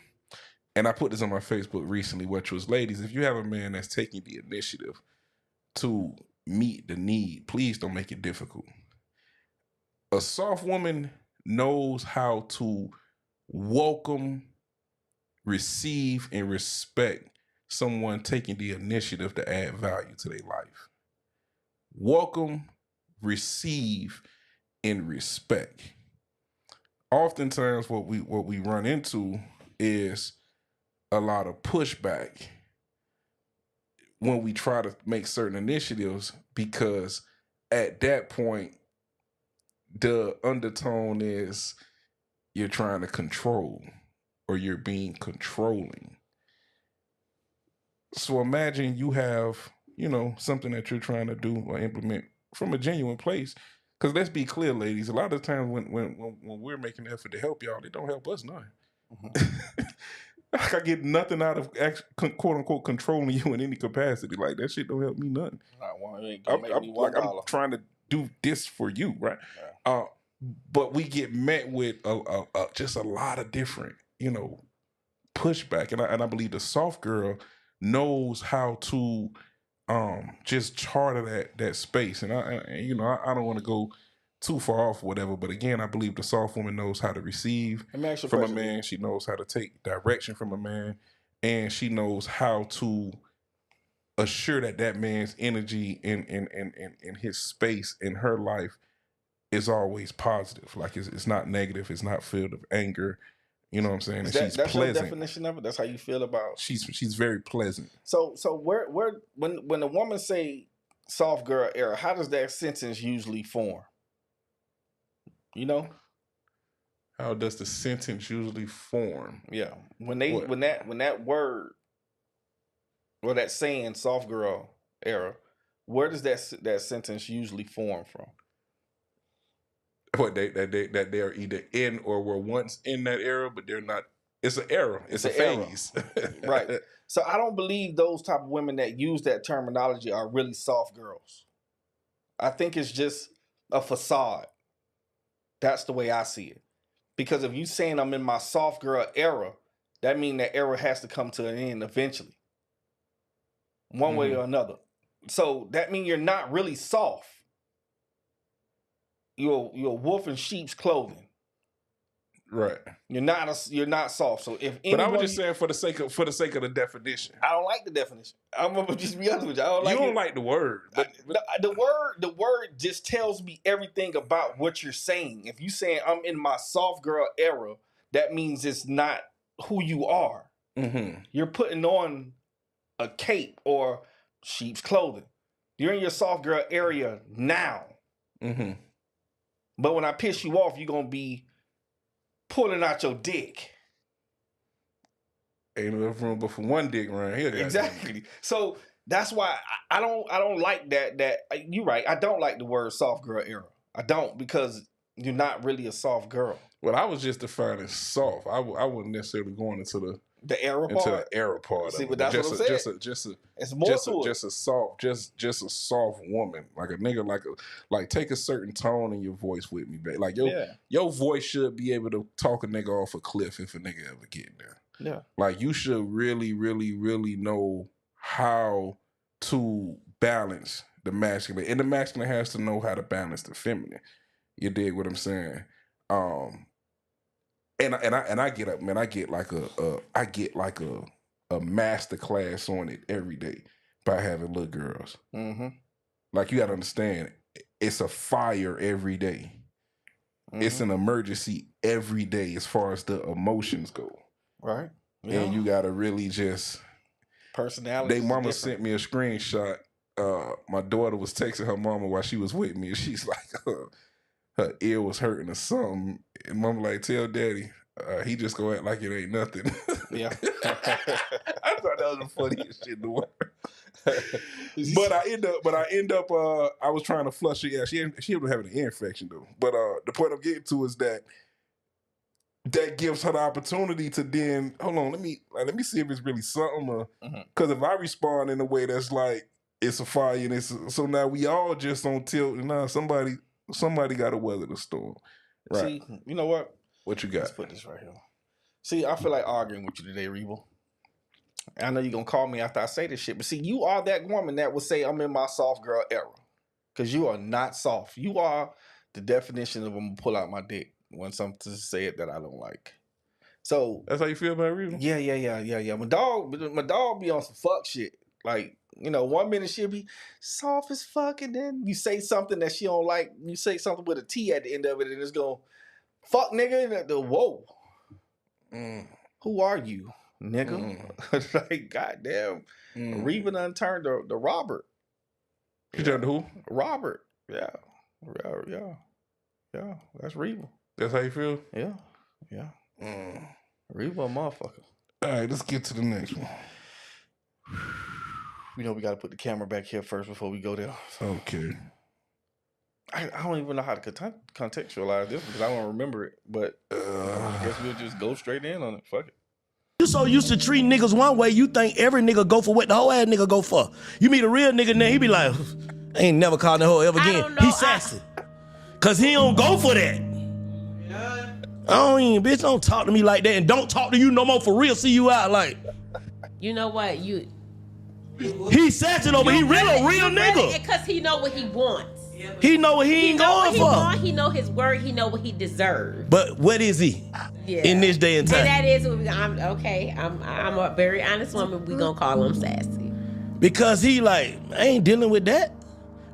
And I put this on my Facebook recently, which was, ladies, if you have a man that's taking the initiative to meet the need, please don't make it difficult. A soft woman knows how to welcome, receive, and respect someone taking the initiative to add value to their life. Welcome, receive, and respect. Oftentimes what we run into is a lot of pushback when we try to make certain initiatives, because at that point the undertone is you're trying to control or you're being controlling. So imagine you have, something that you're trying to do or implement from a genuine place. Because let's be clear, ladies, a lot of times when we're making an effort to help y'all, it don't help us none. Mm-hmm. I get nothing out of quote unquote controlling you in any capacity. Like, that shit don't help me none. I'm trying to do this for you, right? Yeah. But we get met with just a lot of different, pushback, and I believe the soft girl knows how to just charter that space. And I don't want to go too far off or whatever, but again, I believe the soft woman knows how to receive from a man. She knows how to take direction from a man, and she knows how to assure that man's energy in his space in her life is always positive. Like, it's not negative. It's not filled with anger. You know what I'm saying? And she's that's pleasant. Your definition of it? That's how you feel about? She's very pleasant. So where when a woman say soft girl era, how does that sentence usually form? How does the sentence usually form? Yeah, when that word or that saying soft girl era, where does that sentence usually form from? What that they are either in or were once in that era, but they're not. It's an era. It's a phase. Right. So I don't believe those type of women that use that terminology are really soft girls. I think it's just a facade. That's the way I see it. Because if you saying I'm in my soft girl era, that means that era has to come to an end eventually. One way or another. So that means you're not really soft. You're a wolf in sheep's clothing. Right. You're not soft. So if but I was just saying for the sake of the definition. I don't like the definition. I'm gonna just be honest with you. I don't like you don't like the word. But the word just tells me everything about what you're saying. If you saying I'm in my soft girl era, that means it's not who you are. Mm-hmm. You're putting on a cape or sheep's clothing. You're in your soft girl area now. Mm-hmm. But when I piss you off, you're gonna be pulling out your dick. Ain't enough room but for one dick around here. Exactly. So That's why I don't like that. You're right. I don't like the word soft girl era. I don't, because you're not really a soft girl. Well, I was just defining soft. I wasn't necessarily going into the era into part. the era part. See, of but it. that's what I'm saying. It's more to it. Just a soft, just a soft woman, like a nigga, like take a certain tone in your voice with me, babe. Like your voice should be able to talk a nigga off a cliff if a nigga ever get there. Yeah, like you should really, really, really know how to balance the masculine, and the masculine has to know how to balance the feminine. You dig what I'm saying? And I get up, man. I get like a master class on it every day by having little girls. Mm-hmm. Like you got to understand, it's a fire every day. Mm-hmm. It's an emergency every day as far as the emotions go. Right. Yeah. And you got to really just personality. They mama sent me a screenshot. My daughter was texting her mama while she was with me, and she's like, her ear was hurting or something. And mama like, tell daddy, he just go act like it ain't nothing. Yeah. I thought that was the funniest shit in the world. But I end up I was trying to flush it. Yeah, she ended up having an ear infection though. But the point I'm getting to is that gives her the opportunity to then hold on, let me see if it's really something, because if I respond in a way that's like it's a fire and it's so now we all just on tilt and now somebody got to weather the storm. Right. See, you know what? What you got? Let's put this right here. See, I feel like arguing with you today, Reba. I know you're gonna call me after I say this shit, but see, you are that woman that would say I'm in my soft girl era, because you are not soft. You are the definition of I'm gonna pull out my dick when something said that I don't like. So that's how you feel about Reba? Yeah. My dog be on some fuck shit. Like, you know, 1 minute she'll be soft as fuck, and then you say something that she don't like. You say something with a T at the end of it, and it's going, fuck nigga, and the whoa. Who are you, nigga? Like, goddamn, Reba done turned to Robert. You turned to who? Robert. Yeah. That's Reba. That's how you feel? Yeah. Reba a motherfucker. All right, let's get to the next one. We know we got to put the camera back here first before we go there. Okay. I don't even know how to contextualize this because I don't remember it. But I guess we'll just go straight in on it. Fuck it. You so used to treat niggas one way, you think every nigga go for what the whole ass nigga go for. You meet a real nigga now, he be like, I ain't never called no hoe ever again. He sassy. Cause he don't go for that. Bitch, don't talk to me like that, and don't talk to you no more for real. See you out like. You know what? He sassy though, but he real nigga. Because he know what he wants. He know what he ain't going for. He know his word. He know what he deserves. But what is he? Yeah. In this day and time? And that is what I'm a very honest woman. We gonna call him sassy. Because he like, I ain't dealing with that.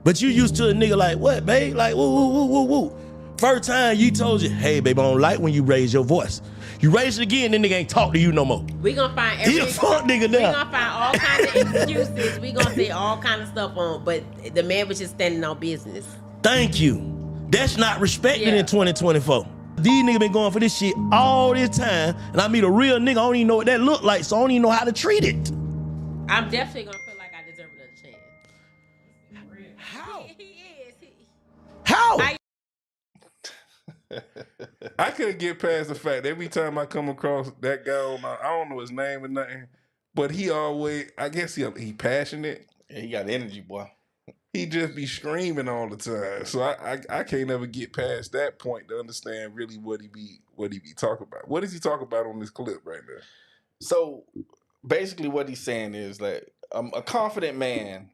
But you used to a nigga like, what, babe? Like, woo. First time you told you, hey, babe, I don't like when you raise your voice. You raise it again, then nigga ain't talk to you no more. We gonna find he a fuck nigga now. We gonna find all kinds of excuses. We gonna say all kind of stuff on, but the man was just standing on business. Thank you. That's not respected in 2024. These niggas been going for this shit all this time, and I meet a real nigga, I don't even know what that look like, so I don't even know how to treat it. I'm definitely gonna feel like I deserve another chance. How? He is. How? I couldn't get past the fact every time I come across that guy I don't know his name or nothing, but he always, I guess he passionate. Yeah, he got energy, boy. He just be screaming all the time. So I can't ever get past that point to understand really what he be talking about. What does he talk about on this clip right now? So basically what he's saying is that a confident man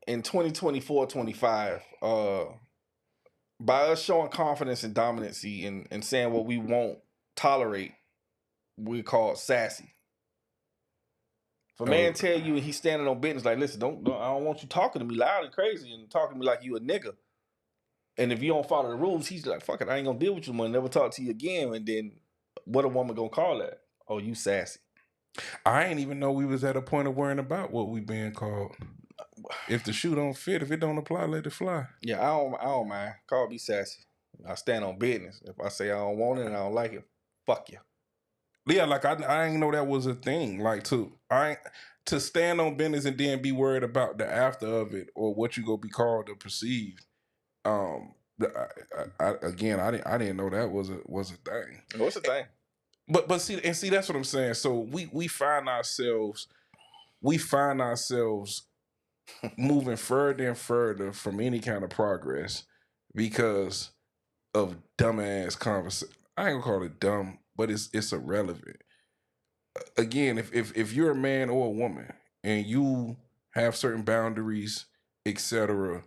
in 2024-25, by us showing confidence and dominancy and saying what we won't tolerate, we call it sassy. If a man tell you he's standing on business, like, listen, I don't want you talking to me loud and crazy and talking to me like you a nigga. And if you don't follow the rules, he's like, fuck it, I ain't gonna deal with you anymore, never talk to you again. And then what a woman gonna call that? Oh, you sassy. I ain't even know we was at a point of worrying about what we being called. If the shoe don't fit, if it don't apply, let it fly. Yeah, I don't mind. Call me sassy. I stand on business. If I say I don't want it and I don't like it, fuck you. Yeah, like I didn't know that was a thing. Like to stand on business and then be worried about the after of it or what you gonna be called or perceived. Again, I didn't know that was a thing. What's the thing? But see that's what I'm saying. So we find ourselves moving further and further from any kind of progress because of dumbass conversation. I ain't gonna call it dumb, but it's irrelevant. Again, if you're a man or a woman and you have certain boundaries, etc.,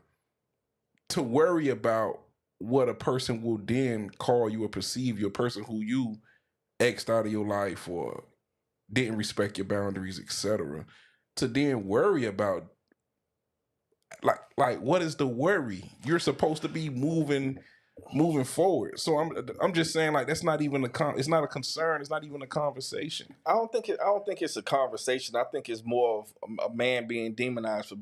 to worry about what a person will then call you or perceive you, a person who you X'd out of your life or didn't respect your boundaries, etc., to then worry about like what is the worry? You're supposed to be moving forward. So I'm just saying, like, that's not even it's not a concern, it's not even a conversation. I don't think it's a conversation. I think it's more of a man being demonized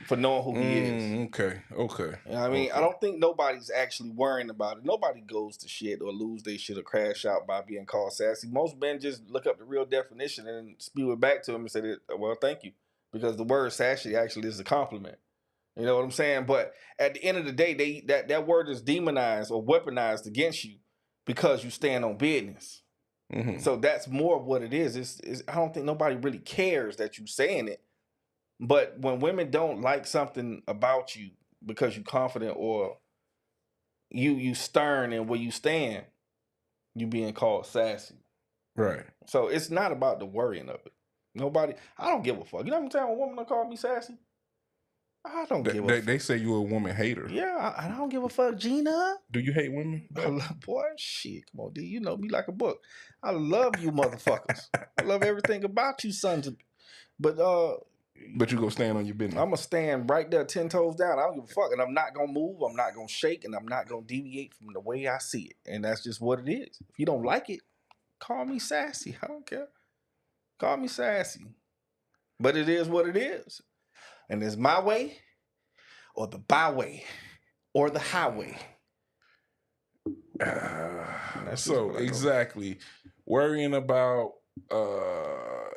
for knowing who he is. Okay. You know what I mean? Okay. I don't think nobody's actually worrying about it. Nobody goes to shit or lose their shit or crash out by being called sassy. Most men just look up the real definition and spew it back to him and say that, well, thank you. Because the word sassy actually is a compliment. You know what I'm saying? But at the end of the day, that word is demonized or weaponized against you because you stand on business. Mm-hmm. So that's more of what it is. I don't think nobody really cares that you saying it. But when women don't like something about you because you're confident or you stern in where you stand, you being called sassy. Right. So it's not about the worrying of it. I don't give a fuck. You know how many times a woman will call me sassy? I don't give a fuck. They say you're a woman hater. Yeah, I don't give a fuck, Gina. Do you hate women? Boy, shit. Come on, D. You know me like a book. I love you motherfuckers. I love everything about you sons of... But you go stand on your business. I'm going to stand right there 10 toes down. I don't give a fuck. And I'm not going to move. I'm not going to shake. And I'm not going to deviate from the way I see it. And that's just what it is. If you don't like it, call me sassy. I don't care. Call me sassy. But it is what it is. And it's my way or the byway or the highway. So exactly. Worrying about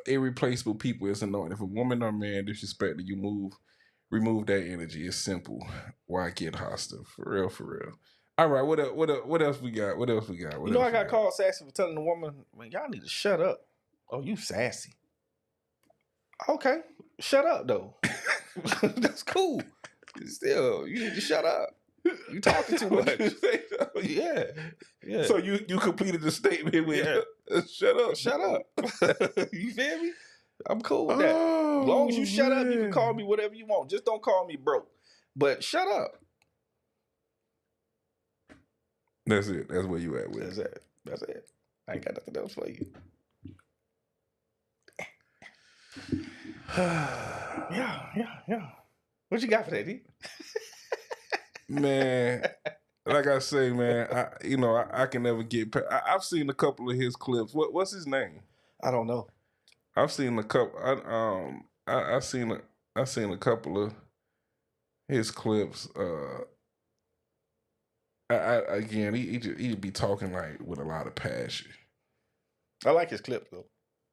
irreplaceable people is annoying. If a woman or man disrespected you, remove that energy. It's simple. Why get hostile? For real. All right, what else we got? I got called sassy for telling the woman, man, y'all need to shut up. Oh, you sassy. Okay, shut up though. That's cool. Still, you need to shut up. You talking too much. Yeah. So you completed the statement with shut up. You feel me? I'm cool with that. As long as you shut up, you can call me whatever you want. Just don't call me broke. But shut up. That's it. That's where you at with it. That's it. I ain't got nothing else for you. Yeah. What you got for that, D? Man, like I say, man, I can never get. I've seen a couple of his clips. What's his name? I don't know. I've seen a couple. I seen a couple of his clips. Again, he'd be talking like with a lot of passion. I like his clips though.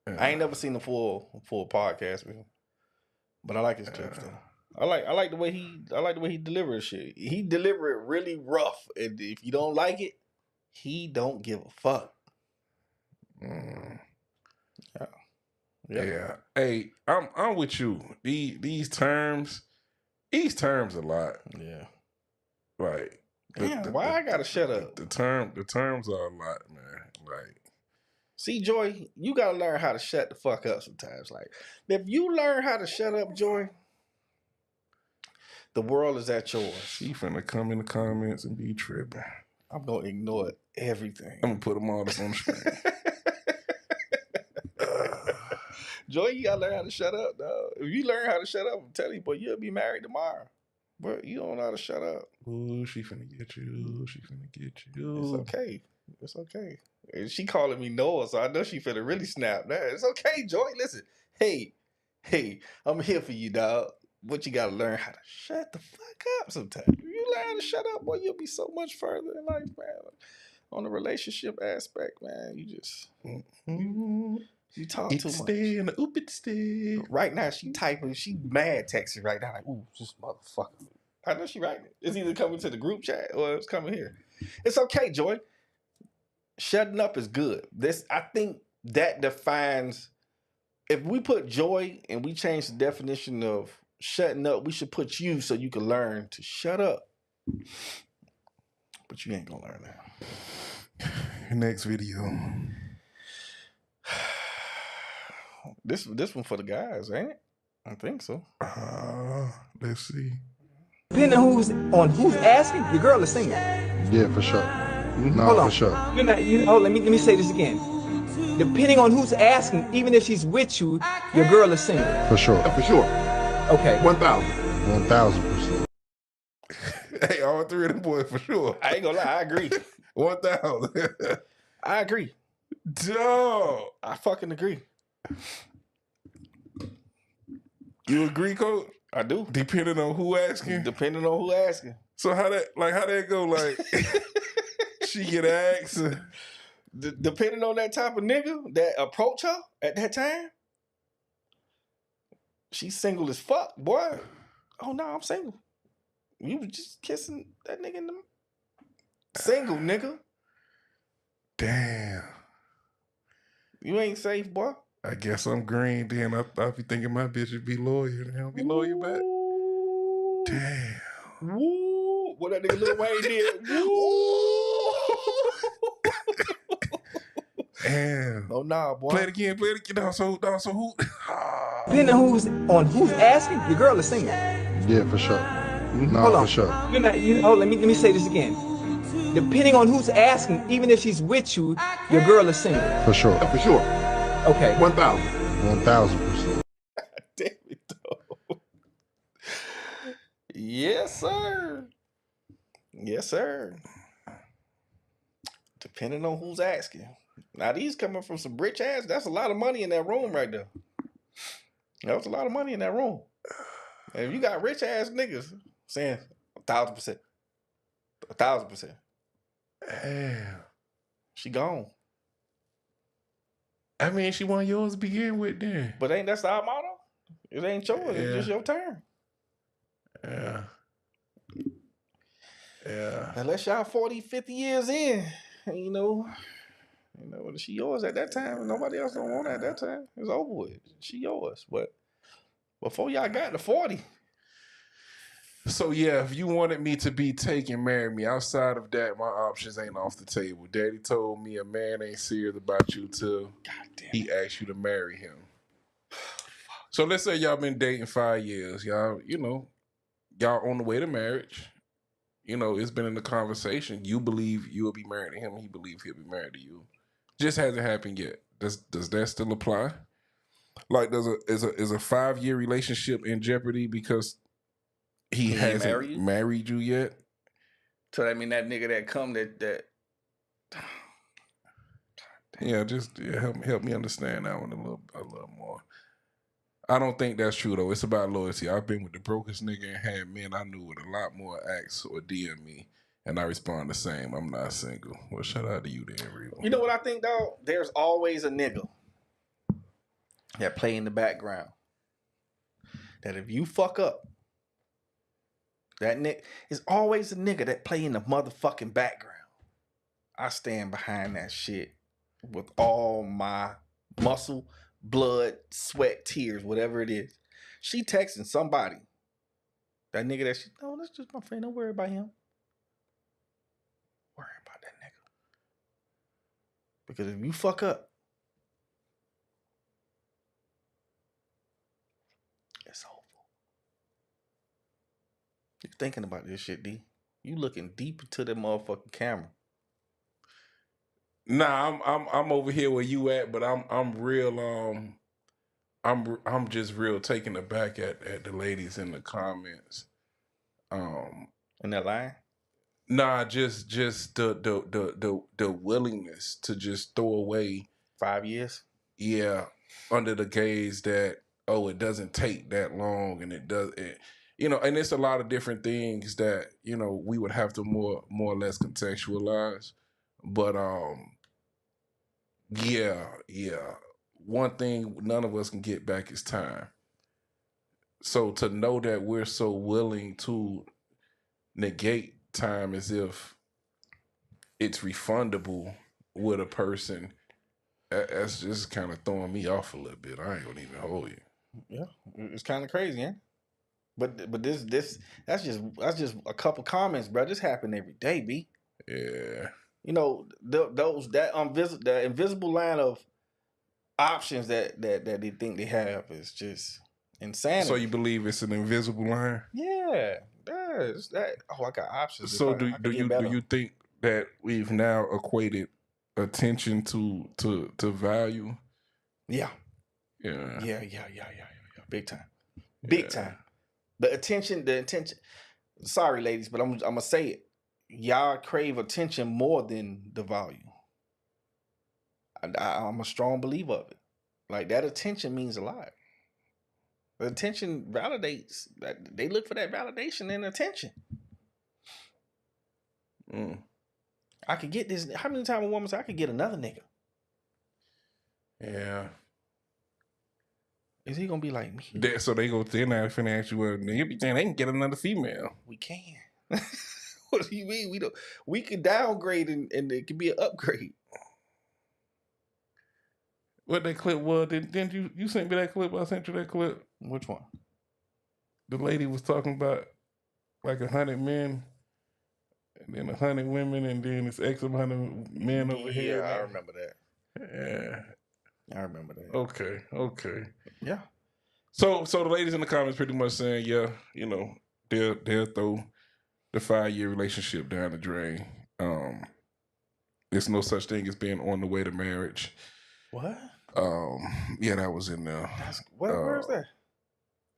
Yeah. I ain't never seen the full podcast with him, but I like his clips though. I like the way he delivers shit. He deliver it really rough, and if you don't like it, he don't give a fuck. Yeah. Hey, I'm with you. These terms a lot. Yeah. Like, why I gotta shut up? The terms are a lot, man. Like, see, Joy, you gotta learn how to shut the fuck up sometimes. Like, if you learn how to shut up, Joy, the world is at yours. She finna come in the comments and be tripping. I'm gonna ignore everything. I'm gonna put them all up on the screen. Joy, you gotta learn how to shut up, dog. If you learn how to shut up, I'm telling you, boy, you'll be married tomorrow. But you don't know how to shut up. Ooh, she finna get you. She finna get you. It's okay. And she calling me Noah, so I know she finna really snap. Nah, it's okay, Joy. Listen, hey, I'm here for you, dog. But you gotta learn how to shut the fuck up sometimes. If you learn how to shut up, boy, you'll be so much further in life, man. on the relationship aspect, man, you just you talk It too much. stay and the oop it stay. Right now, she typing. She mad texting right now. Like, ooh, this motherfucker. I know she writing it. It's either coming to the group chat or it's coming here. It's okay, Joy. Shutting up is good. I think that defines. If we put joy and we change the definition of shutting up, we should put you so you can learn to shut up. But you ain't gonna learn that. Next video. This one for the guys, ain't it? I think so. Let's see. Depending on who's asking, your girl is single. Yeah, for sure. No, Hold on. for sure. Let me say this again. Depending on who's asking, even if she's with you, your girl is single. For sure. For sure. Okay. 1,000. 1,000%. Hey, all three of them boys for sure. I ain't gonna lie, I agree. 1,000. I agree. Dog. I fucking agree. You agree, Coach? I do. Depending on who asking? Depending on who asking. So how that go? Like, she get asked? Depending on that type of nigga that approach her at that time, she's single as fuck, boy. Oh no, I'm single. You was just kissing that nigga in the single, nigga. Damn. You ain't safe, boy. I guess I'm green then. I be thinking my bitch would be loyal. They don't be loyal back. Damn. Woo. What that nigga Lil Wayne did. Damn. Oh nah, boy. Play it again. No, so who? Depending on who's asking, your girl is single. Yeah, for sure. No, Hold on. for sure. Let me say this again. Depending on who's asking, even if she's with you, your girl is single. For sure. For sure. Okay. 1,000. 1,000%. Damn it, though. Yes, sir. Yes, sir. Depending on who's asking. Now, these coming from some rich ass, that's a lot of money in that room right there. That's a lot of money in that room. And if you got rich ass niggas saying 1,000%, 1,000%. Damn. She gone. I mean, she want yours to begin with then. But ain't that's our motto? It ain't yours. Yeah. It's just your turn. Yeah. Yeah. Unless y'all 40, 50 years in, you know, she yours at that time and nobody else don't want it at that time. It's over with. She yours. But before y'all got to 40. So yeah, if you wanted me to be taken, marry me. Outside of that, my options ain't off the table. Daddy told me a man ain't serious about you till he asks you to marry him. So let's say y'all been dating 5 years. Y'all on the way to marriage. You know, it's been in the conversation. You believe you'll be married to him. He believes he'll be married to you. Just hasn't happened yet. Does that still apply? Like, is a 5-year relationship in jeopardy because he hasn't married you yet? So that mean that nigga that come that Yeah, just help me understand that one a little more. I don't think that's true though. It's about loyalty. I've been with the brokest nigga and had men I knew with a lot more acts or DM me, and I respond the same. I'm not single. Well, shout out to you then, Reba. You know what I think though? There's always a nigga that play in the background. That if you fuck up, that nigga is always a nigga that play in the motherfucking background. I stand behind that shit with all my muscle, blood, sweat, tears, whatever it is. She texting somebody. That nigga that no, that's just my friend. Don't worry about him. Worry about that nigga. Because if you fuck up, it's over. You're thinking about this shit, D. You looking deep into the motherfucking camera. Nah, I'm over here where you at, but I'm real I'm just real taken aback at the ladies in the comments. In that line? Nah, just the willingness to just throw away 5 years. Yeah, under the gaze that it doesn't take that long, and it does. And it's a lot of different things that we would have to more or less contextualize. But yeah. One thing none of us can get back is time. So to know that we're so willing to negate time as if it's refundable with a person, that's just kind of throwing me off a little bit. I ain't gonna even hold you. Yeah, it's kind of crazy, man. But this that's just a couple comments, bro. This happen every day, B. Yeah. You know, the invisible line of options that they think they have is just insanity. So you believe it's an invisible line? Yeah, it's that. Oh, I got options. So I do you think that we've now equated attention to value? Yeah. Yeah. Yeah. Big time. Big time. The attention. Sorry, ladies, but I'm gonna say it. Y'all crave attention more than the value. I'm a strong believer of it. Like that attention means a lot. The attention validates. That they look for that validation and attention. I could get this. How many times a woman say I could get another nigga? Yeah. Is he gonna be like me? So they go. They're not finna ask you. Well, you be saying they can get another female. We can. What do you mean? We don't. We can downgrade and it can be an upgrade. What that clip was? Didn't you sent me that clip? I sent you that clip. Which one? The lady was talking about like 100 men, and then 100 women, and then it's X amount of men over here. Yeah, I remember that. Yeah, I remember that. Okay. Yeah. So the ladies in the comments pretty much saying, yeah, you know, they'll throw the 5-year relationship down the drain. There's no such thing as being on the way to marriage. What? Yeah, that was in there. Where's that?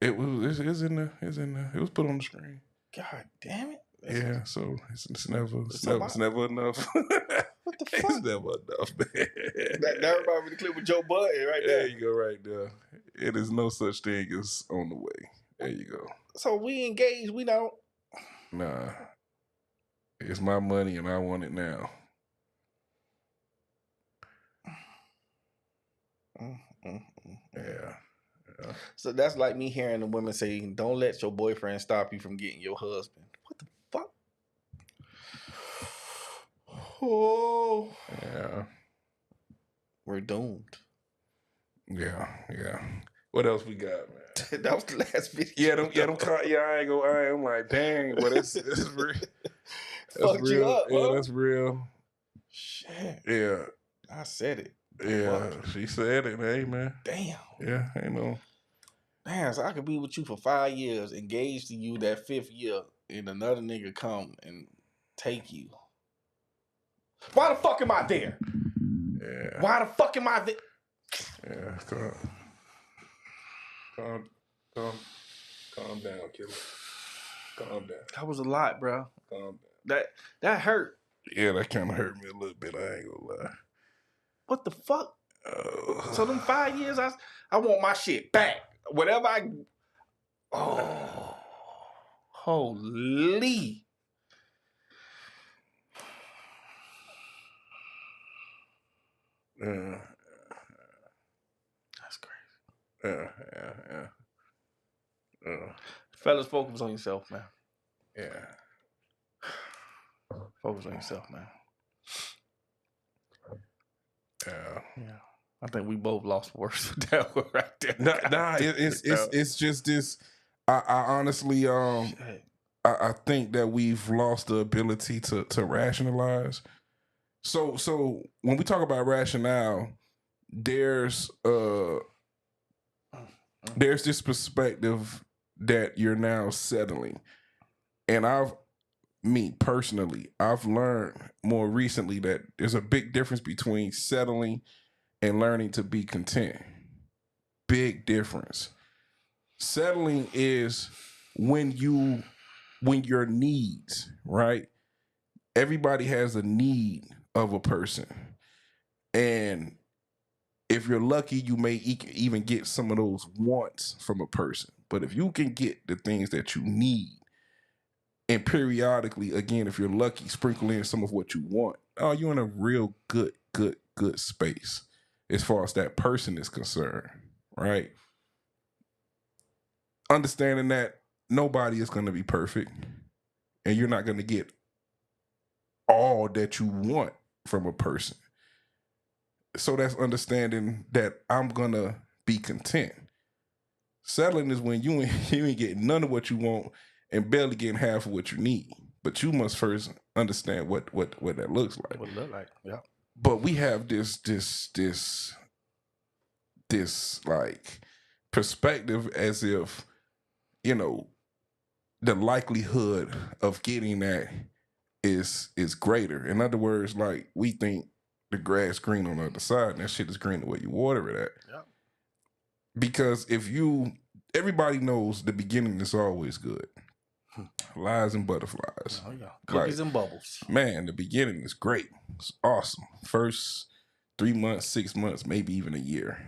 It's in there. It's in there. It was put on the screen. God damn it. Yeah, so it's never enough. What the fuck? It's never enough, man. That reminded me of the clip with Joe Budden right there. There you go, right there. It is no such thing as on the way. There you go. So we engaged, we don't. Nah. It's my money and I want it now. Yeah. So that's like me hearing the women say, don't let your boyfriend stop you from getting your husband. What the fuck? Oh. Yeah. We're doomed. Yeah. What else we got, man? That was the last video. I'm like, dang, but it's real. Fucked real. you up, Yeah, huh? that's real. Shit. Yeah. I said it. Yeah, she said it. Hey, man. Damn. Yeah, ain't no. Damn, so I could be with you for 5 years, engaged to you that 5th year, and another nigga come and take you. Why the fuck am I there? Yeah. Why the fuck am I there? Yeah, calm down, killer. Calm down. That was a lot, bro. Calm down. That hurt. Yeah, that kind of hurt me a little bit. I ain't gonna lie. What the fuck? So them 5 years, I want my shit back. Whatever I. Oh, holy. That's crazy. Yeah. Fellas, focus on yourself, man. Yeah. Focus on yourself, man. Yeah. I think we both lost words for that one right there. Nah, it's just this. I honestly, I think that we've lost the ability to rationalize. So when we talk about rationale, there's this perspective that you're now settling, and I've learned more recently that there's a big difference between settling and learning to be content. Big difference. Settling is when your needs, right? Everybody has a need of a person. And if you're lucky, you may even get some of those wants from a person. But if you can get the things that you need, And periodically, again, if you're lucky, sprinkle in some of what you want. Oh, you're in a real good space as far as that person is concerned, right? Understanding that nobody is going to be perfect and you're not going to get all that you want from a person. So that's understanding that I'm going to be content. Settling is when you ain't getting none of what you want and barely getting half of what you need. But you must first understand what that looks like. What it look like, yeah. But we have this like perspective as if, you know, the likelihood of getting that is greater. In other words, like we think the grass green on the other side, and that shit is green the way you water it at. Yeah. Because everybody knows the beginning is always good. Lies and butterflies. Oh yeah, cookies and bubbles. Man, the beginning is great. It's awesome. First 3 months, 6 months, maybe even a year.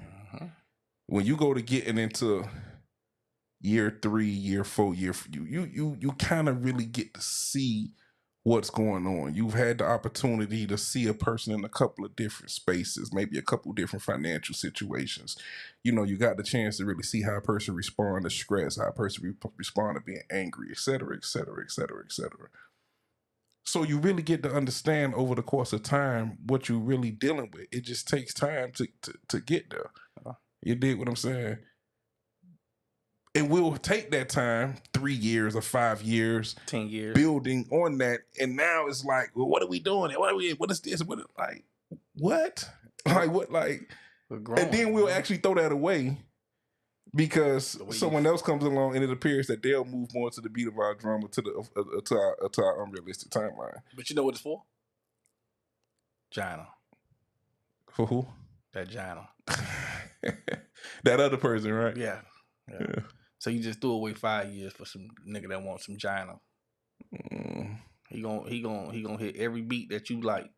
When you go to getting into year 3, year 4, you kind of really get to see what's going on. You've had the opportunity to see a person in a couple of different spaces, maybe a couple different financial situations. You know, you got the chance to really see how a person responds to stress, how a person responds to being angry, et cetera, et cetera, et cetera, et cetera. So you really get to understand over the course of time what you're really dealing with. It just takes time to get there. You dig what I'm saying? And we'll take that time, 3 years or 5 years, 10 years, building on that. And now it's like, well, what are we doing? What is this? What? And then we'll actually throw that away because someone else comes along and it appears that they'll move more to the beat of our drama to our unrealistic timeline. But you know what it's for? Gina. For who? That Gina. That other person, right? Yeah. So you just threw away 5 years for some nigga that wants some Gina. He gonna hit every beat that you like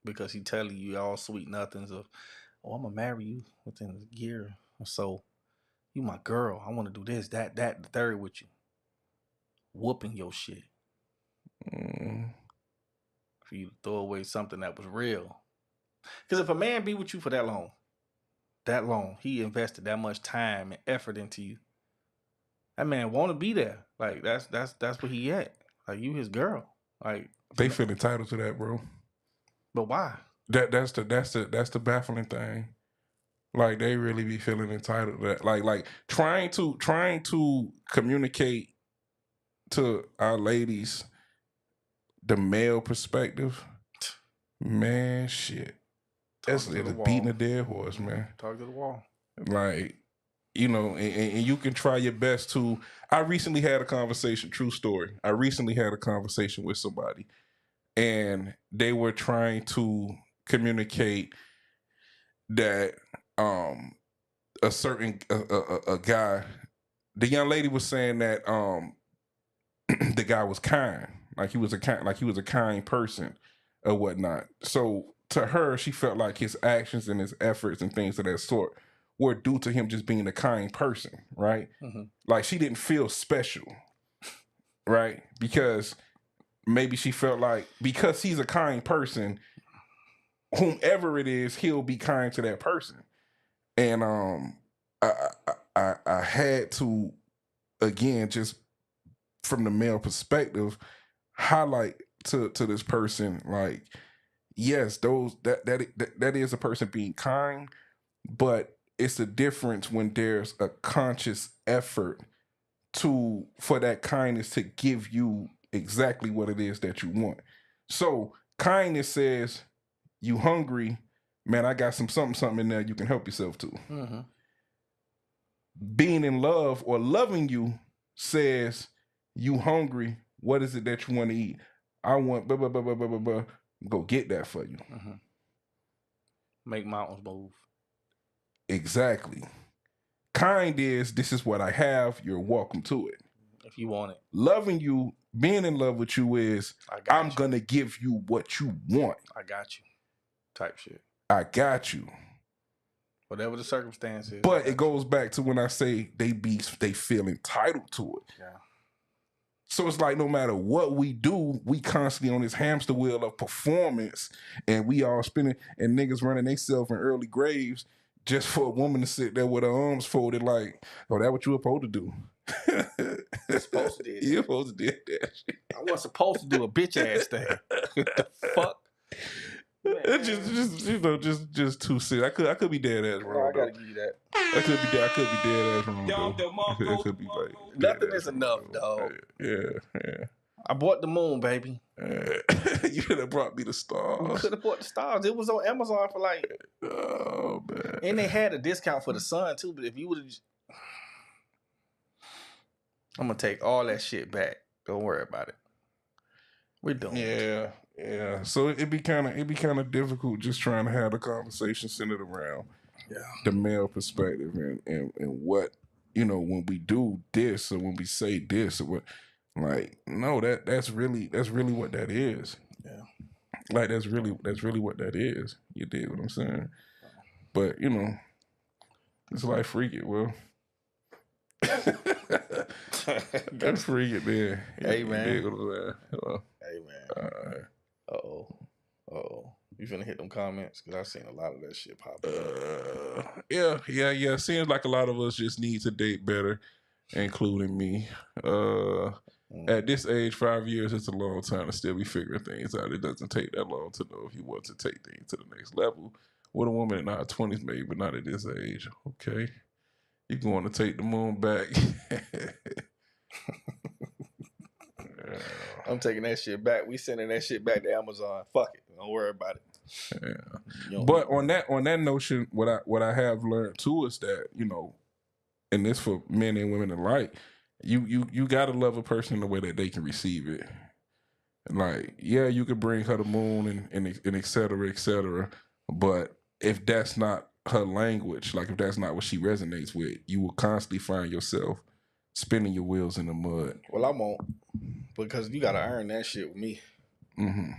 because he telling you all sweet nothings of, oh, I'm gonna marry you within a year or so. You my girl. I want to do this, that, the third with you. Whooping your shit. For you to throw away something that was real. Because if a man be with you for that long, he invested that much time and effort into you. That man want to be there. Like that's where he at. Like you his girl. Like they feel entitled to that, bro. But why? That's the baffling thing. Like they really be feeling entitled to that. Like trying to communicate to our ladies the male perspective. Man, shit. That's beating a dead horse, man. Talk to the wall. Like, you know, and you can try your best to. I recently had a conversation, true story. I recently had a conversation with somebody, and they were trying to communicate that a certain a guy, the young lady was saying that the guy was kind, like he was a kind person or whatnot. So to her, she felt like his actions and his efforts and things of that sort were due to him just being a kind person, right? Like she didn't feel special, right? Because maybe she felt like because he's a kind person, whomever it is, he'll be kind to that person. And I had to, again, just from the male perspective, highlight to this person, like, yes, that is a person being kind, but it's a difference when there's a conscious effort for that kindness to give you exactly what it is that you want. So kindness says, you hungry, man, I got something in there you can help yourself to. Being in love or loving you says, you hungry, what is it that you want to eat? I want blah, blah, blah, blah, blah, blah, blah. Go get that for you. Make mountains move. Exactly. Kind is, this is what I have, you're welcome to it. If you want it. Loving you, being in love with you is, I'm going to give you what you want. I got you. Type shit. I got you. Whatever the circumstances. But it goes back to when I say they feel entitled to it. Yeah. So it's like no matter what we do, we constantly on this hamster wheel of performance, and we all spinning, and niggas running themselves in early graves just for a woman to sit there with her arms folded like, oh, that what you were supposed to do. You're supposed to do that. You're supposed to do that shit. I wasn't supposed to do a bitch ass thing. What the fuck? It's just too serious. I could be dead ass wrong. I gotta give you that. I could be dead ass wrong. Though. It could be like nothing is enough, dog. Yeah. I bought the moon, baby. You could have brought me the stars. You could have bought the stars. It was on Amazon for like. Oh man. And they had a discount for the sun too. But if you would have, I'm gonna take all that shit back. Don't worry about it. We're doing it. Yeah. So it'd be kind of difficult just trying to have the conversation centered around the male perspective and what, you know, when we do this or when we say this or what, like, no, that's really what that is. Yeah. Like that's really what that is. You dig what I'm saying? But you know, it's like freak it, well. That's freak it, man. Hey man. You dig what I'm saying? Hey man. Uh-oh. You finna hit them comments? Because I've seen a lot of that shit pop up. Yeah. Seems like a lot of us just need to date better, including me. At this age, 5 years is a long time to still be figuring things out. It doesn't take that long to know if you want to take things to the next level. With a woman in our 20s, maybe, but not at this age. Okay. You going to take the moon back. I'm taking that shit back. We sending that shit back to Amazon. Fuck it. Don't worry about it. Yeah. But on that notion, what I have learned too is that, you know, and this for men and women alike, you gotta love a person in the way that they can receive it. Like, yeah, you could bring her the moon and et cetera, but if that's not her language, like if that's not what she resonates with, you will constantly find yourself spinning your wheels in the mud. Well, I won't, because you gotta earn that shit with me. Mm-hmm.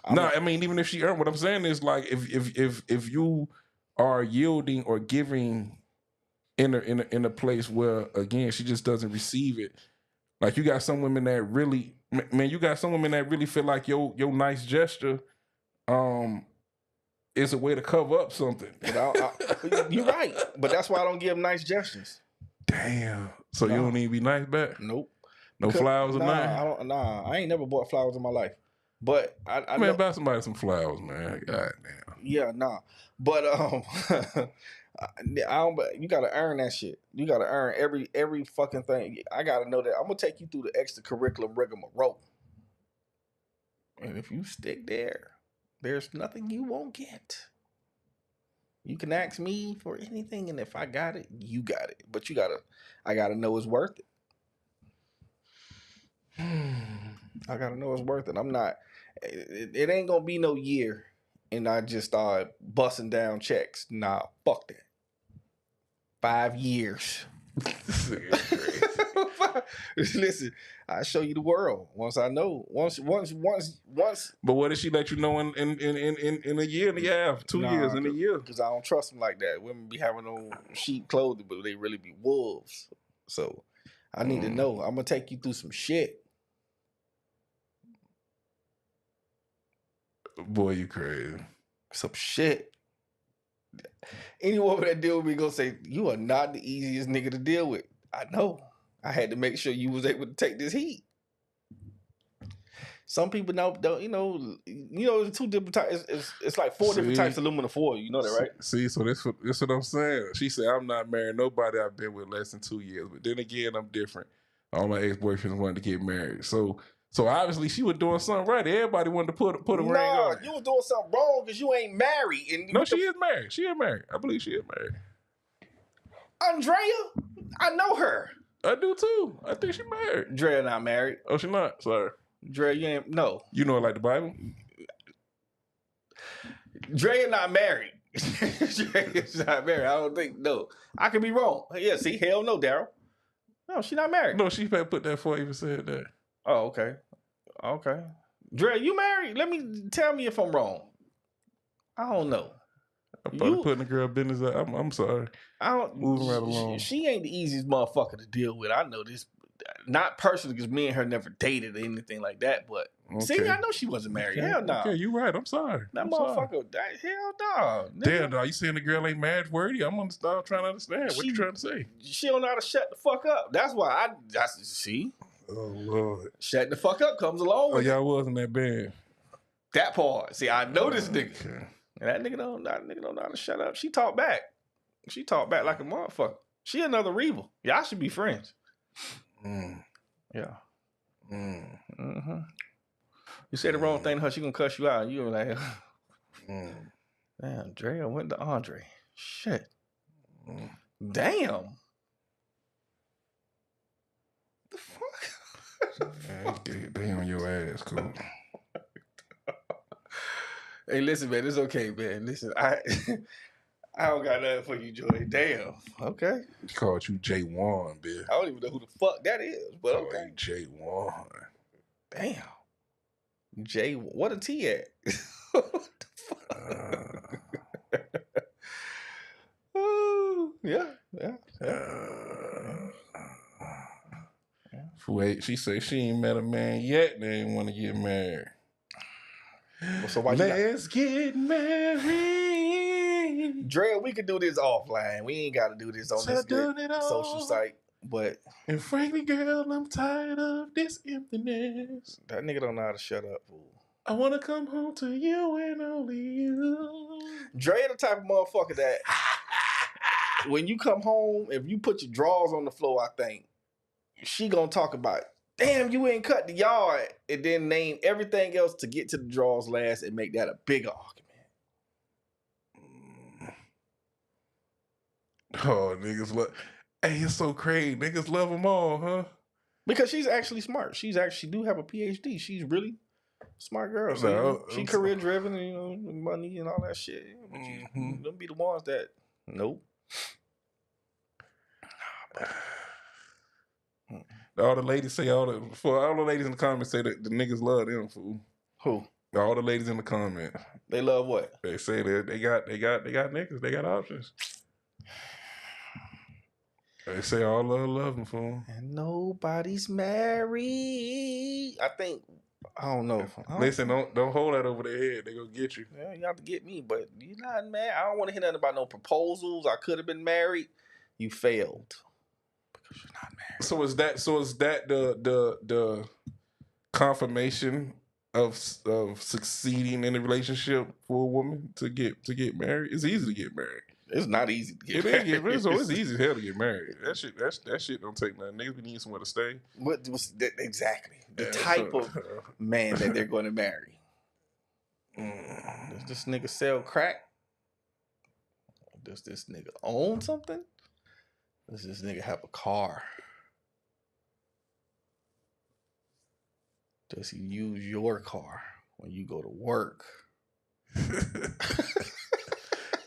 I mean, even if she earned, what I'm saying is like if you are yielding or giving in a place where again she just doesn't receive it, like you got some women that really, man, you got some women that really feel like your nice gesture, is a way to cover up something. But you're right, but that's why I don't give them nice gestures. Damn. So you don't even be nice back? Nope. No flowers or nothing? I ain't never bought flowers in my life. But I man, buy somebody some flowers, man. God damn. Yeah, nah. But you gotta earn that shit. You gotta earn every fucking thing. I gotta know that I'm gonna take you through the extracurricular rigmarole. And if you stick there, there's nothing you won't get. You can ask me for anything, and if I got it, you got it. But I gotta know it's worth it. I gotta know it's worth it. I'm not. It ain't gonna be no year, and I just start busting down checks. Nah, fuck that. 5 years. Listen, I show you the world once I know. Once. But what if she let you know in a year and a half, 2 years, in a year? Because I don't trust them like that. Women be having on sheep clothing, but they really be wolves. So I need to know. I'm gonna take you through some shit. Boy, you crazy. Some shit. Any woman that deal with me gonna say, you are not the easiest nigga to deal with. I know. I had to make sure you was able to take this heat. Some people don't you know, there's 2 different types. It's like 4 different types of aluminum foil. You know that, right? See, so that's what I'm saying. She said, I'm not married. Nobody I've been with less than 2 years. But then again, I'm different. All my ex-boyfriends wanted to get married. So obviously she was doing something right. Everybody wanted to put a ring on. You was doing something wrong because you ain't married. No, she is married. She is married. I believe she is married. Andrea, I know her. I do too. I think she married. Andrea not married. Oh, she not? Sorry. Dre, you ain't, no. You know it like the Bible? Dre not married. Dre is not married. I don't think, no. I could be wrong. Yeah, see, hell no, Daryl. No, she not married. No, she put that before I even said that. Oh, okay. Okay. Dre, you married? Tell me if I'm wrong. I don't know. I'm probably putting the girl business out. I'm sorry. I don't. Moving right along. She ain't the easiest motherfucker to deal with. I know this. not personally, because me and her never dated or anything like that. But see, I know she wasn't married. Okay. Hell no. Okay, you right. I'm sorry. That I'm sorry. motherfucker, hell no. Damn, dog, you saying the girl ain't marriage worthy? I'm trying to understand. What you trying to say? She don't know how to shut the fuck up. That's why see. Oh, Lord. Shut the fuck up comes along with y'all wasn't that bad. that part. See, I know this nigga. Okay. And that nigga don't know how to shut up. She talk back. She talk back like a motherfucker. She another Reba. Y'all should be friends. Yeah. Mm-hmm. You say the wrong thing to her, she gonna cuss you out. And you were like, damn, Dre, I went to Andre. Shit. Damn. The fuck? They on your ass, cool. Hey, listen, man, it's okay, man. Listen, I don't got nothing for you, Joy. Damn. Okay. He called you J1, bitch. I don't even know who the fuck that is, but okay. J1. Damn. J, what a T at? What the fuck? Yeah. Wait, she say she ain't met a man yet. They ain't want to get married. Well, so why Let's get married. Dre, we could do this offline. We ain't got to do this on this social site. But and frankly, girl, I'm tired of this emptiness. That nigga don't know how to shut up, fool. I want to come home to you and only you. Dre the type of motherfucker that when you come home, if you put your drawers on the floor, I think she gonna talk about it. Damn, you ain't cut the yard, and then name everything else to get to the drawers last and make that a big argument. Oh, niggas love. Hey, it's so crazy. Niggas love them all, huh? Because she's actually smart. She do have a PhD. She's really smart girl. So she career driven, and money and all that shit. But them be the ones that nope. All the ladies say all the ladies in the comments say that the niggas love them, fool. Who? All the ladies in the comments. They love what? They say that they got niggas. They got options. They say all love them, fool. And nobody's married. I don't know. Listen, don't hold that over their head. They gonna get you. Yeah, you have to get me, but you're not married. I don't want to hear nothing about no proposals. I could have been married. You failed because you're not married. So is that the confirmation of succeeding in a relationship for a woman to get married? It's easy to get married. It's not easy to get married. It's easy as hell to get married. That shit don't take nothing. Niggas need somewhere to stay. Exactly the type of man that they're going to marry. Does this nigga sell crack? Does this nigga own something? Does this nigga have a car? Does he use your car when you go to work?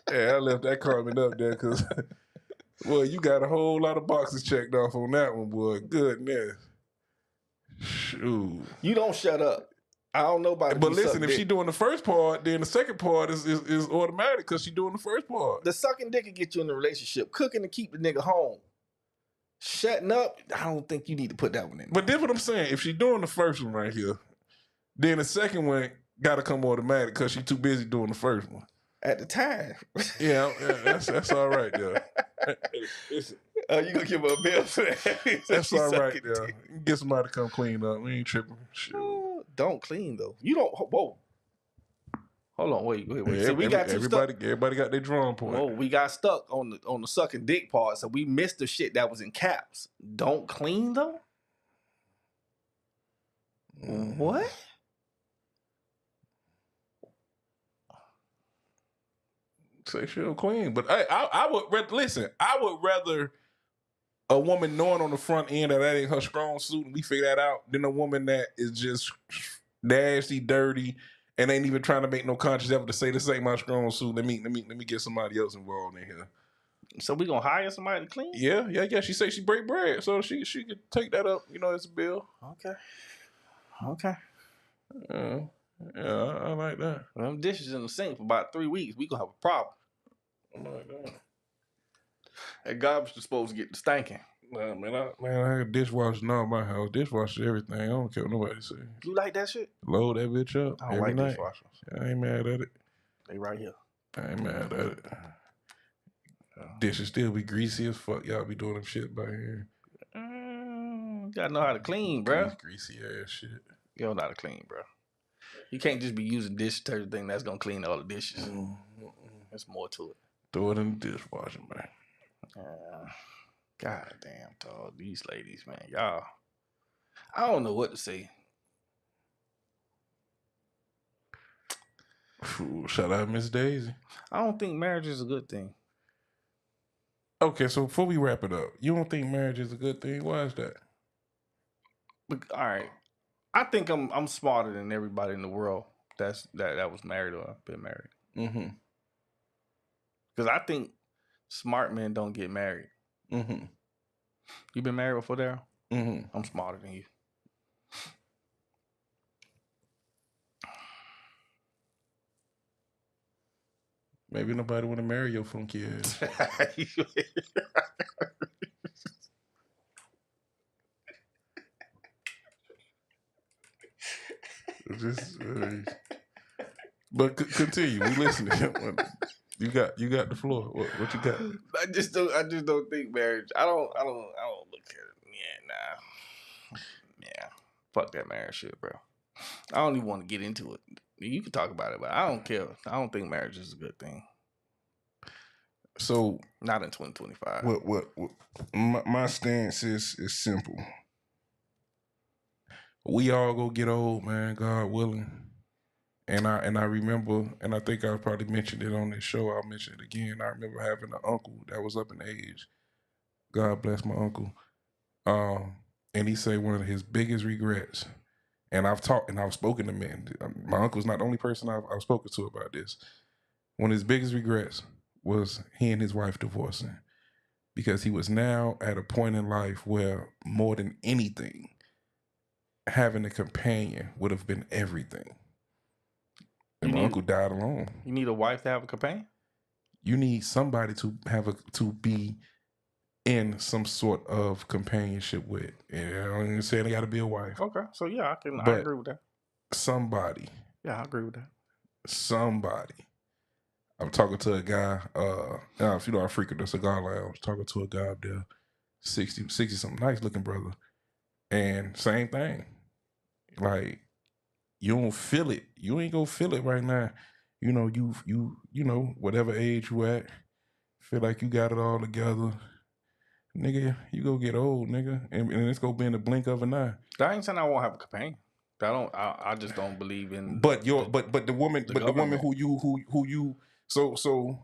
Yeah, I left that comment up there because, boy, you got a whole lot of boxes checked off on that one, boy. Goodness. Shoot. You don't shut up. I don't know about it. But listen, if she doing the first part, then the second part is automatic because she doing the first part. The sucking dick can get you in a relationship. Cooking to keep the nigga home. Shutting up, I don't think you need to put that one in. But that's what I'm saying. If she doing the first one right here, then the second one got to come automatic because she too busy doing the first one. At the time. Yeah, that's all right, yeah. You gonna give her a bill for that? That's all right, yeah. Get somebody to come clean up. We ain't tripping. Don't clean though. You don't. Whoa. Hold on. Wait. Yeah, See, we got everybody got their drawing point. Oh, we got stuck on the sucking dick part, so we missed the shit that was in caps. Don't clean though. What? Say she'll clean, but I would listen. I would rather a woman knowing on the front end that ain't her strong suit and we figure that out than a woman that is just nasty, dirty, and ain't even trying to make no conscious effort to say this ain't my strong suit. Let me get somebody else involved in here. So we gonna hire somebody to clean? Yeah. She say she break bread, so she could take that up. It's a bill. Okay. Yeah, I like that. Them dishes in the sink for about 3 weeks, we gonna have a problem. I like that. That garbage is supposed to get stinking. Man, I got dishwasher in all my house. Dishwasher everything. I don't care what nobody say. You like that shit? Load that bitch up I don't every like night. dishwashers. I ain't mad at it. They right here. I ain't mad at it. Dishes still be greasy as fuck. Y'all be doing them shit by here. You gotta know how to clean, bro. Greasy ass shit. You don't know how to clean, bro. You can't just be using dish detergent thing that's gonna clean all the dishes. There's more to it. Throw it in the dishwasher, man. God damn, dog. These ladies, man. Y'all. I don't know what to say. Shout out Miss Daisy. I don't think marriage is a good thing. Okay, so before we wrap it up, you don't think marriage is a good thing? Why is that? All right. I think I'm smarter than everybody in the world that was married or been married. Mm-hmm. Because I think smart men don't get married. Mm-hmm. You been married before, Daryl? Mm-hmm. I'm smarter than you. Maybe nobody want to marry your funky ass. But continue. We listening. You got the floor. What you got? I just don't think marriage. I don't look at it. Yeah. Fuck that marriage shit, bro. I don't even want to get into it. You can talk about it, but I don't care. I don't think marriage is a good thing. So not in 2025. What my stance is simple. We all go get old, man, God willing. And I remember, and I think I probably mentioned it on this show. I'll mention it again. I remember having an uncle that was up in age. God bless my uncle. And he said one of his biggest regrets, and I've spoken to men. My uncle's not the only person I've spoken to about this. One of his biggest regrets was he and his wife divorcing, because he was now at a point in life where more than anything, having a companion would have been everything. And my uncle died alone. You need a wife to have a companion? You need somebody to be in some sort of companionship with. And I don't even say they got to be a wife. Okay, so yeah, I agree with that. Somebody. Yeah, I agree with that. Somebody. I'm talking to a guy, if you know I frequent the cigar lounge, talking to a guy up there, 60 something, nice looking brother. And same thing. Like, you don't feel it. You ain't gonna feel it right now. You know, you know, whatever age you at, feel like you got it all together. Nigga, you go get old, nigga. And it's gonna be in the blink of an eye. That ain't saying I won't have a companion. I just don't believe in the woman who you so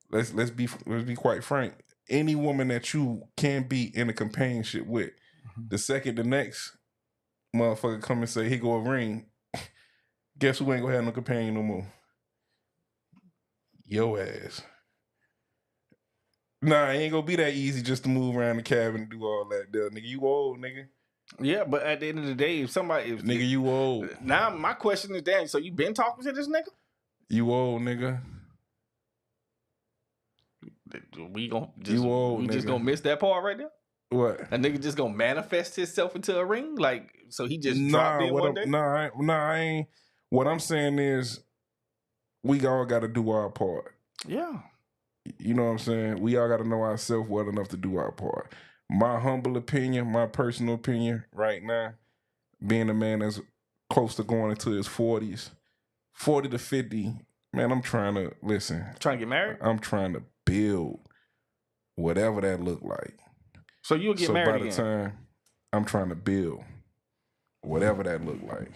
let's be quite frank. Any woman that you can be in a companionship with, the second the next motherfucker come and say he go a ring, guess who ain't gonna have no companion no more? Your ass. Nah, it ain't gonna be that easy just to move around the cabin and do all that there. Nigga, you old, nigga. Yeah, but at the end of the day, nigga, you old. Now my question is, damn, so you been talking to this nigga? You old, nigga. We nigga. Just gonna miss that part right there? What? A nigga just gonna manifest himself into a ring? Like, so he just dropped in one day? I ain't. What I'm saying is, we all got to do our part. Yeah. You know what I'm saying? We all got to know ourselves well enough to do our part. My humble opinion, my personal opinion right now, being a man that's close to going into his 40s, 40 to 50, man, I'm trying to, listen. Trying to get married? I'm trying to build whatever that look like. So you'll get married again? By the time, I'm trying to build whatever that look like.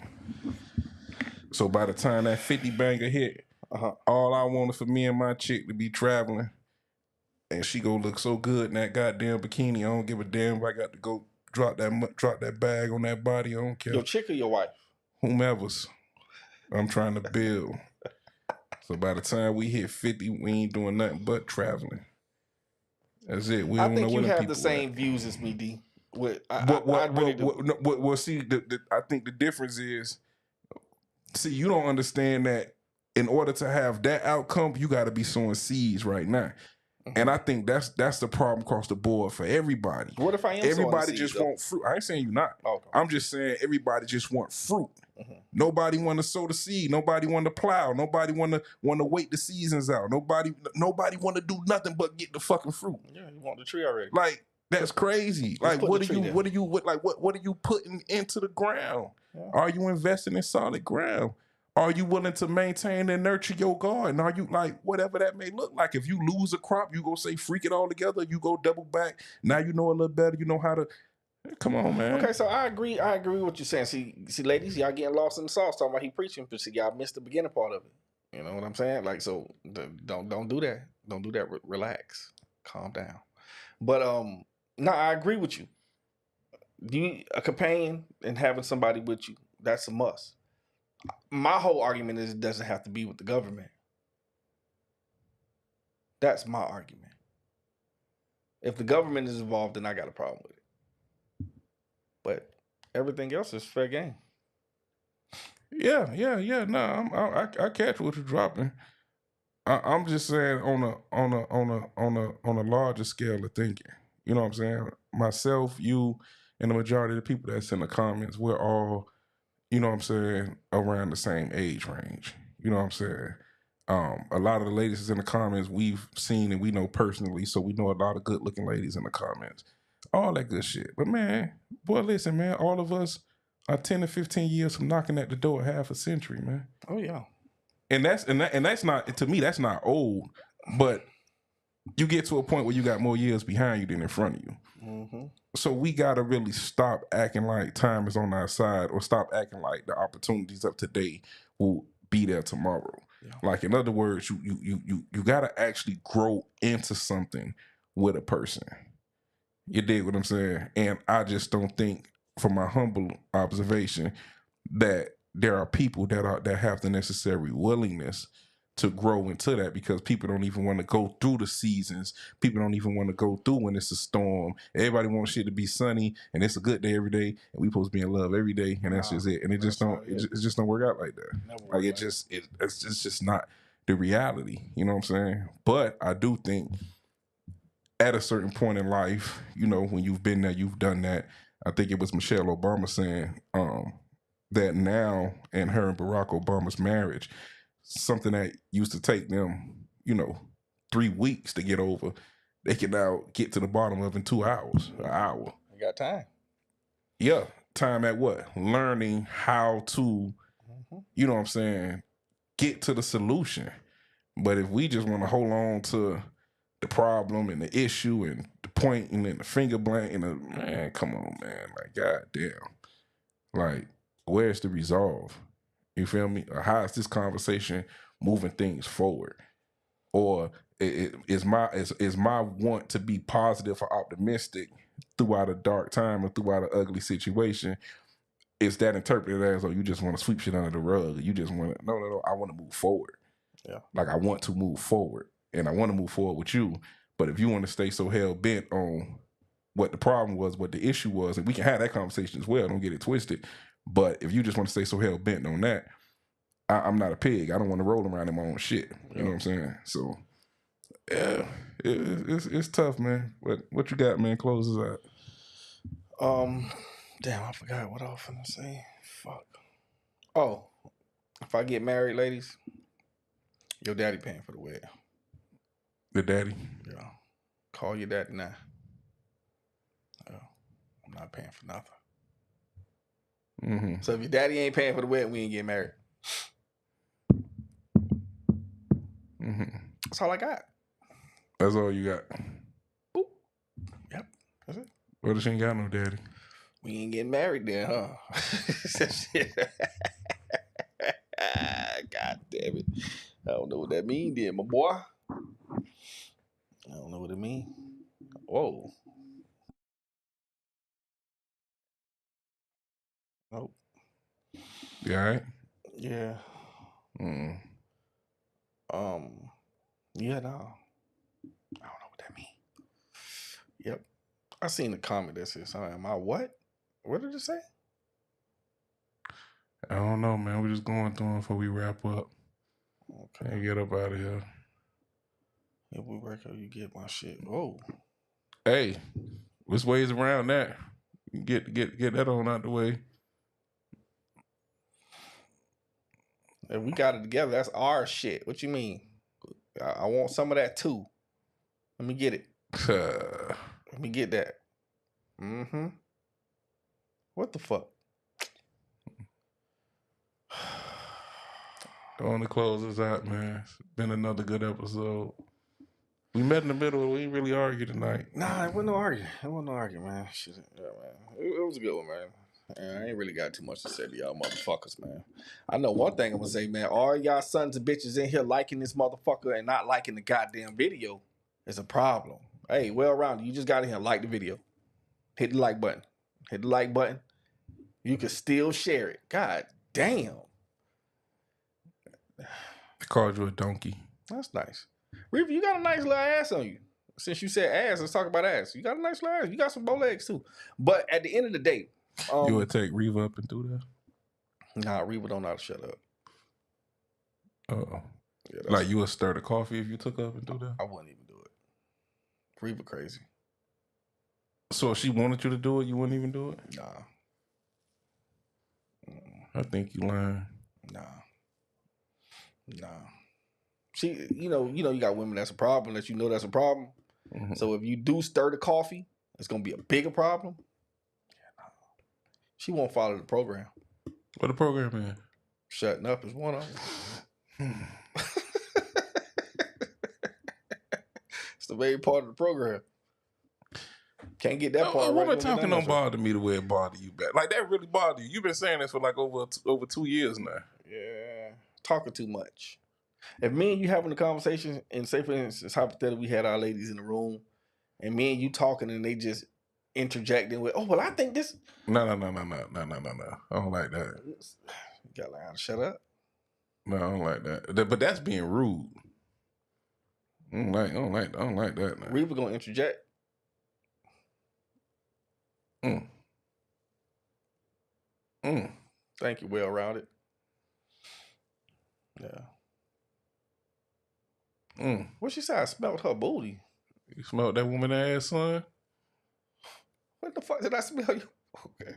So by the time that 50 banger hit, all I wanted for me and my chick to be traveling, and she go look so good in that goddamn bikini. I don't give a damn if I got to go drop that bag on that body. I don't care. Your chick or your wife? Whomever's. I'm trying to build. So by the time we hit 50, we ain't doing nothing but traveling. That's it. We don't know think you where have the same views as me, D. Well, see, I think the difference is, see, you don't understand that in order to have that outcome, you got to be sowing seeds right now. And I think that's the problem across the board for everybody. What if I am everybody just want fruit? I ain't saying you not. Okay. I'm just saying everybody just want fruit. Nobody want to sow the seed. Nobody want to plow. Nobody want to wait the seasons out. Nobody want to do nothing but get the fucking fruit. Yeah, you want the tree already. Like that's crazy. Like what are you putting into the ground? Yeah. Are you investing in solid ground? Are you willing to maintain and nurture your garden? Are you like whatever that may look like? If you lose a crop, you go say freak it all together. You go double back. Now you know a little better. You know how to. Come on, man. Okay, so I agree with what you're saying. See, ladies, y'all getting lost in the sauce talking about he preaching, but see, y'all missed the beginning part of it. You know what I'm saying? Like, so don't do that. Don't do that. Relax, calm down. But no, I agree with you. A companion and having somebody with you, that's a must. My whole argument is it doesn't have to be with the government. That's my argument. If the government is involved, then I got a problem with it. But everything else is fair game. Yeah. No, I catch what you're dropping. I'm just saying on a larger scale of thinking. You know what I'm saying? Myself, you, and the majority of the people that's in the comments, we're all, you know what I'm saying, around the same age range. You know what I'm saying? A lot of the ladies that's in the comments we've seen and we know personally, so we know a lot of good looking ladies in the comments. All that good shit. But man, boy, listen, man, all of us are 10 to 15 years from knocking at the door half a century, man. Oh yeah. And that's not, to me, that's not old, but you get to a point where you got more years behind you than in front of you. Mm-hmm. So we got to really stop acting like time is on our side, or stop acting like the opportunities of today will be there tomorrow. Yeah. Like, in other words, you got to actually grow into something with a person. You dig what I'm saying? And I just don't think, from my humble observation, that there are people that have the necessary willingness to grow into that, because people don't even want to go through the seasons. People don't even want to go through when it's a storm. Everybody wants shit to be sunny and it's a good day every day, and we supposed to be in love every day, and that's just it. And it just don't work out like that. Like it's just not the reality. You know what I'm saying? But I do think at a certain point in life, you know, when you've been there, you've done that. I think it was Michelle Obama saying that now in her and Barack Obama's marriage, something that used to take them, 3 weeks to get over, they can now get to the bottom of in 2 hours, an hour. You got time. Yeah. Time at what? Learning how to, you know what I'm saying, get to the solution. But if we just want to hold on to the problem and the issue and the pointing and the finger blank, man, come on, man. Like, goddamn. Like, where's the resolve? You feel me? Or how is this conversation moving things forward? Or is my want to be positive or optimistic throughout a dark time or throughout an ugly situation, is that interpreted as, oh, you just want to sweep shit under the rug? You just want to, no, I want to move forward. Yeah. Like, I want to move forward, and I want to move forward with you. But if you want to stay so hell-bent on what the problem was, what the issue was, and we can have that conversation as well, don't get it twisted. But if you just want to stay so hell-bent on that, I'm not a pig. I don't want to roll around in my own shit. You know what I'm saying? So, yeah, it's tough, man. What you got, man? Close us out. Damn, I forgot what I was finna say. Fuck. Oh, if I get married, ladies, your daddy paying for the wedding. The daddy? Yeah. Call your daddy now. I'm not paying for nothing. Mm-hmm. So if your daddy ain't paying for the wedding, we ain't getting married. Mm-hmm. That's all I got. That's all you got? Boop. Yep. That's it. Well, she ain't got no daddy. We ain't getting married then, huh? God damn it. I don't know what that mean then, my boy. I don't know what it mean. Whoa. Nope. You all right? Yeah. Yeah, no. I don't know what that mean. Yep. I seen the comment that says, am I what? What did it say? I don't know, man. We're just going through them before we wrap up. Okay. And get up out of here. If we work out, you get my shit. Whoa. Hey, there's ways around that. Get that on out the way. If we got it together, that's our shit. What you mean? I want some of that too. Let me get it. Let me get that. Mm-hmm. What the fuck? On the close us out, man. It's been another good episode. We met in the middle. We didn't really argue tonight. Nah, it wasn't no argument. Man. Shit, yeah, man. It was a good one, man. I ain't really got too much to say to y'all motherfuckers, man. I know one thing I'm gonna say, man. All y'all sons and bitches in here liking this motherfucker and not liking the goddamn video is a problem. Hey, well rounded. You just got in here, like the video. Hit the like button. Hit the like button. You can still share it. God damn. I called you a donkey. That's nice. Reaper, you got a nice little ass on you. Since you said ass, let's talk about ass. You got a nice little ass. You got some bow legs too. But at the end of the day, you would take Reva up and do that? Nah, Reva don't know how to shut up. Uh-oh. Yeah, like you would stir the coffee if you took up and do that? I wouldn't even do it. Reva crazy. So if she wanted you to do it, you wouldn't even do it? Nah. I think you lying. Nah. She, you know, you got women that's a problem, that you know that's a problem. Mm-hmm. So if you do stir the coffee, it's gonna be a bigger problem. She won't follow the program. What the program is? Shutting up is one of them. It's the main part of the program. Can't get that part right. What talking don't bother me the way it bother you back. Like that really bother you. You've been saying this for like over 2 years now. Yeah. Talking too much. If me and you having a conversation, and say for instance, hypothetically, we had our ladies in the room, and me and you talking, and they just interjecting with, "Oh, well, I think this." No. I don't like that. You gotta learn how to shut up. No, I don't like that. But that's being rude. I don't like that. Now. Reva gonna interject. Thank you, well rounded. Yeah. What she said? I smelled her booty. You smelled that woman ass, son? What the fuck did I smell you? Okay.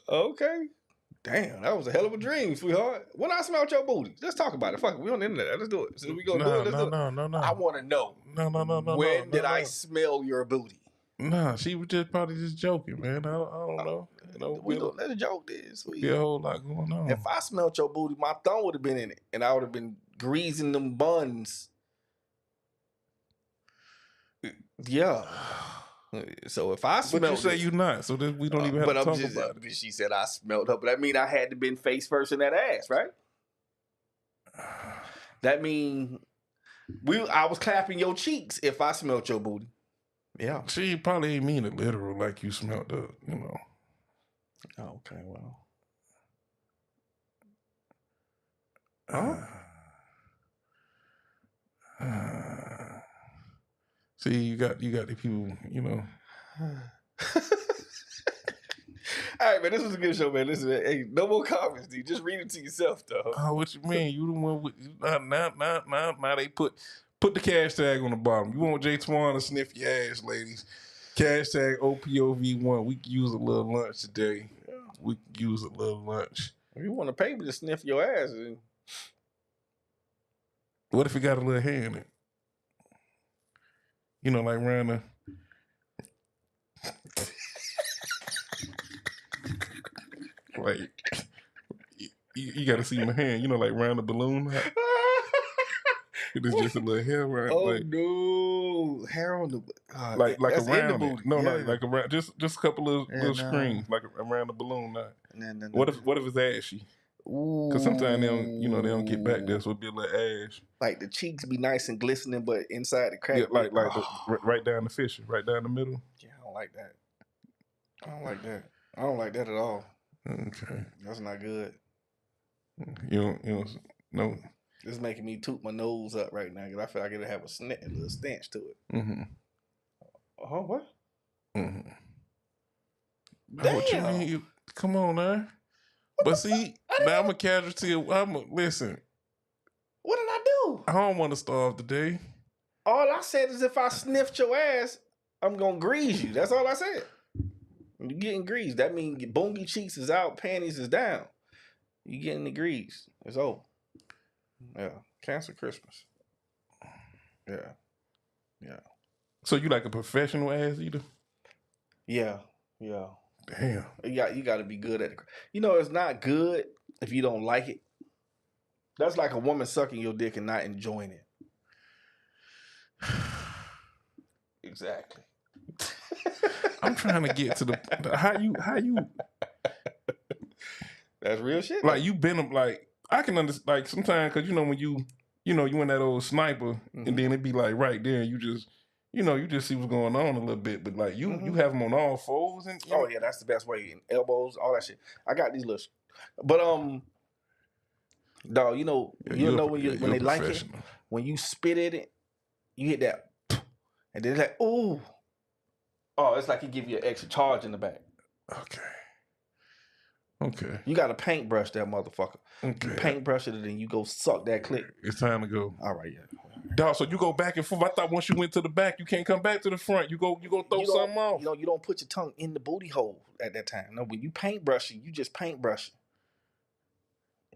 Okay. Damn, that was a hell of a dream, sweetheart. When I smelled your booty, let's talk about it. Fuck it, we on the internet. Let's do it. So we gonna do it. Let's do it. No. I want to know. No. When did I smell your booty? Nah, she was probably just joking, man. I don't know. Let's joke this. Be a whole lot going on. If I smelled your booty, my thumb would have been in it, and I would have been greasing them buns. Yeah. So if I smelled, but you say you not, so then we don't even have to talk about it. She said I smelled her, but that mean I had to been face first in that ass, right? That mean I was clapping your cheeks if I smelled your booty. Yeah. She probably ain't mean it literal, like you smelled the, Oh, okay, well. See, you got the people, All right, man. This was a good show, man. Listen, hey, no more comments, dude. Just read it to yourself, though. Oh, what you mean? You the one with now they put the cash tag on the bottom. You want J Twan to sniff your ass, ladies? Cash tag OPOV1. We can use a little lunch today. We can use a little lunch. If you want to pay me to sniff your ass, then... What if he got a little hair in it? Like around the... Like, you got to see my hand, like around the balloon. There's just a little hair around. Oh, no. Hair on the... like around the booty. No, like around, just a couple of little screens, like around the balloon. No. What if it's ashy? Because sometimes they don't get back there, so it'd be a little ash. Like the cheeks be nice and glistening, but inside the crack. Yeah, right down the fissure, right down the middle. Yeah, I don't like that. I don't like that at all. Okay. That's not good. You know. This is making me toot my nose up right now because I feel like it'll have a little stench to it. Mm-hmm. Oh, what? Mm-hmm. Damn. What you mean? Come on, man. But see, now I'm a casualty. Listen. What did I do? I don't want to starve today. All I said is if I sniffed your ass, I'm gonna grease you. That's all I said. You getting greased. That means your bongy cheeks is out, panties is down. You getting the grease. It's over. Yeah. Cancel Christmas. Yeah. Yeah. So you like a professional ass eater? Yeah. Yeah. Damn. You got to be good at it. You know, it's not good if you don't like it. That's like a woman sucking your dick and not enjoying it. Exactly. I'm trying to get to the how you That's real shit. Like you been like I can understand like sometimes because you know when you in that old sniper and then it be like right there and you just see what's going on a little bit, but like you have them on all fours and oh yeah, that's the best way. And elbows, all that shit. I got these little, but dog, you know when they like it, when you spit at it, you hit that, and then it's like ooh, oh, it's like it give you an extra charge in the back. Okay. You got to paintbrush that motherfucker. Okay. You paintbrush it and then you go suck that clip. It's time to go. All right, yeah. Dog, so you go back and forth. I thought once you went to the back, you can't come back to the front. You go throw something off. You know, you don't put your tongue in the booty hole at that time. No, when you paintbrushing, you just paintbrushing.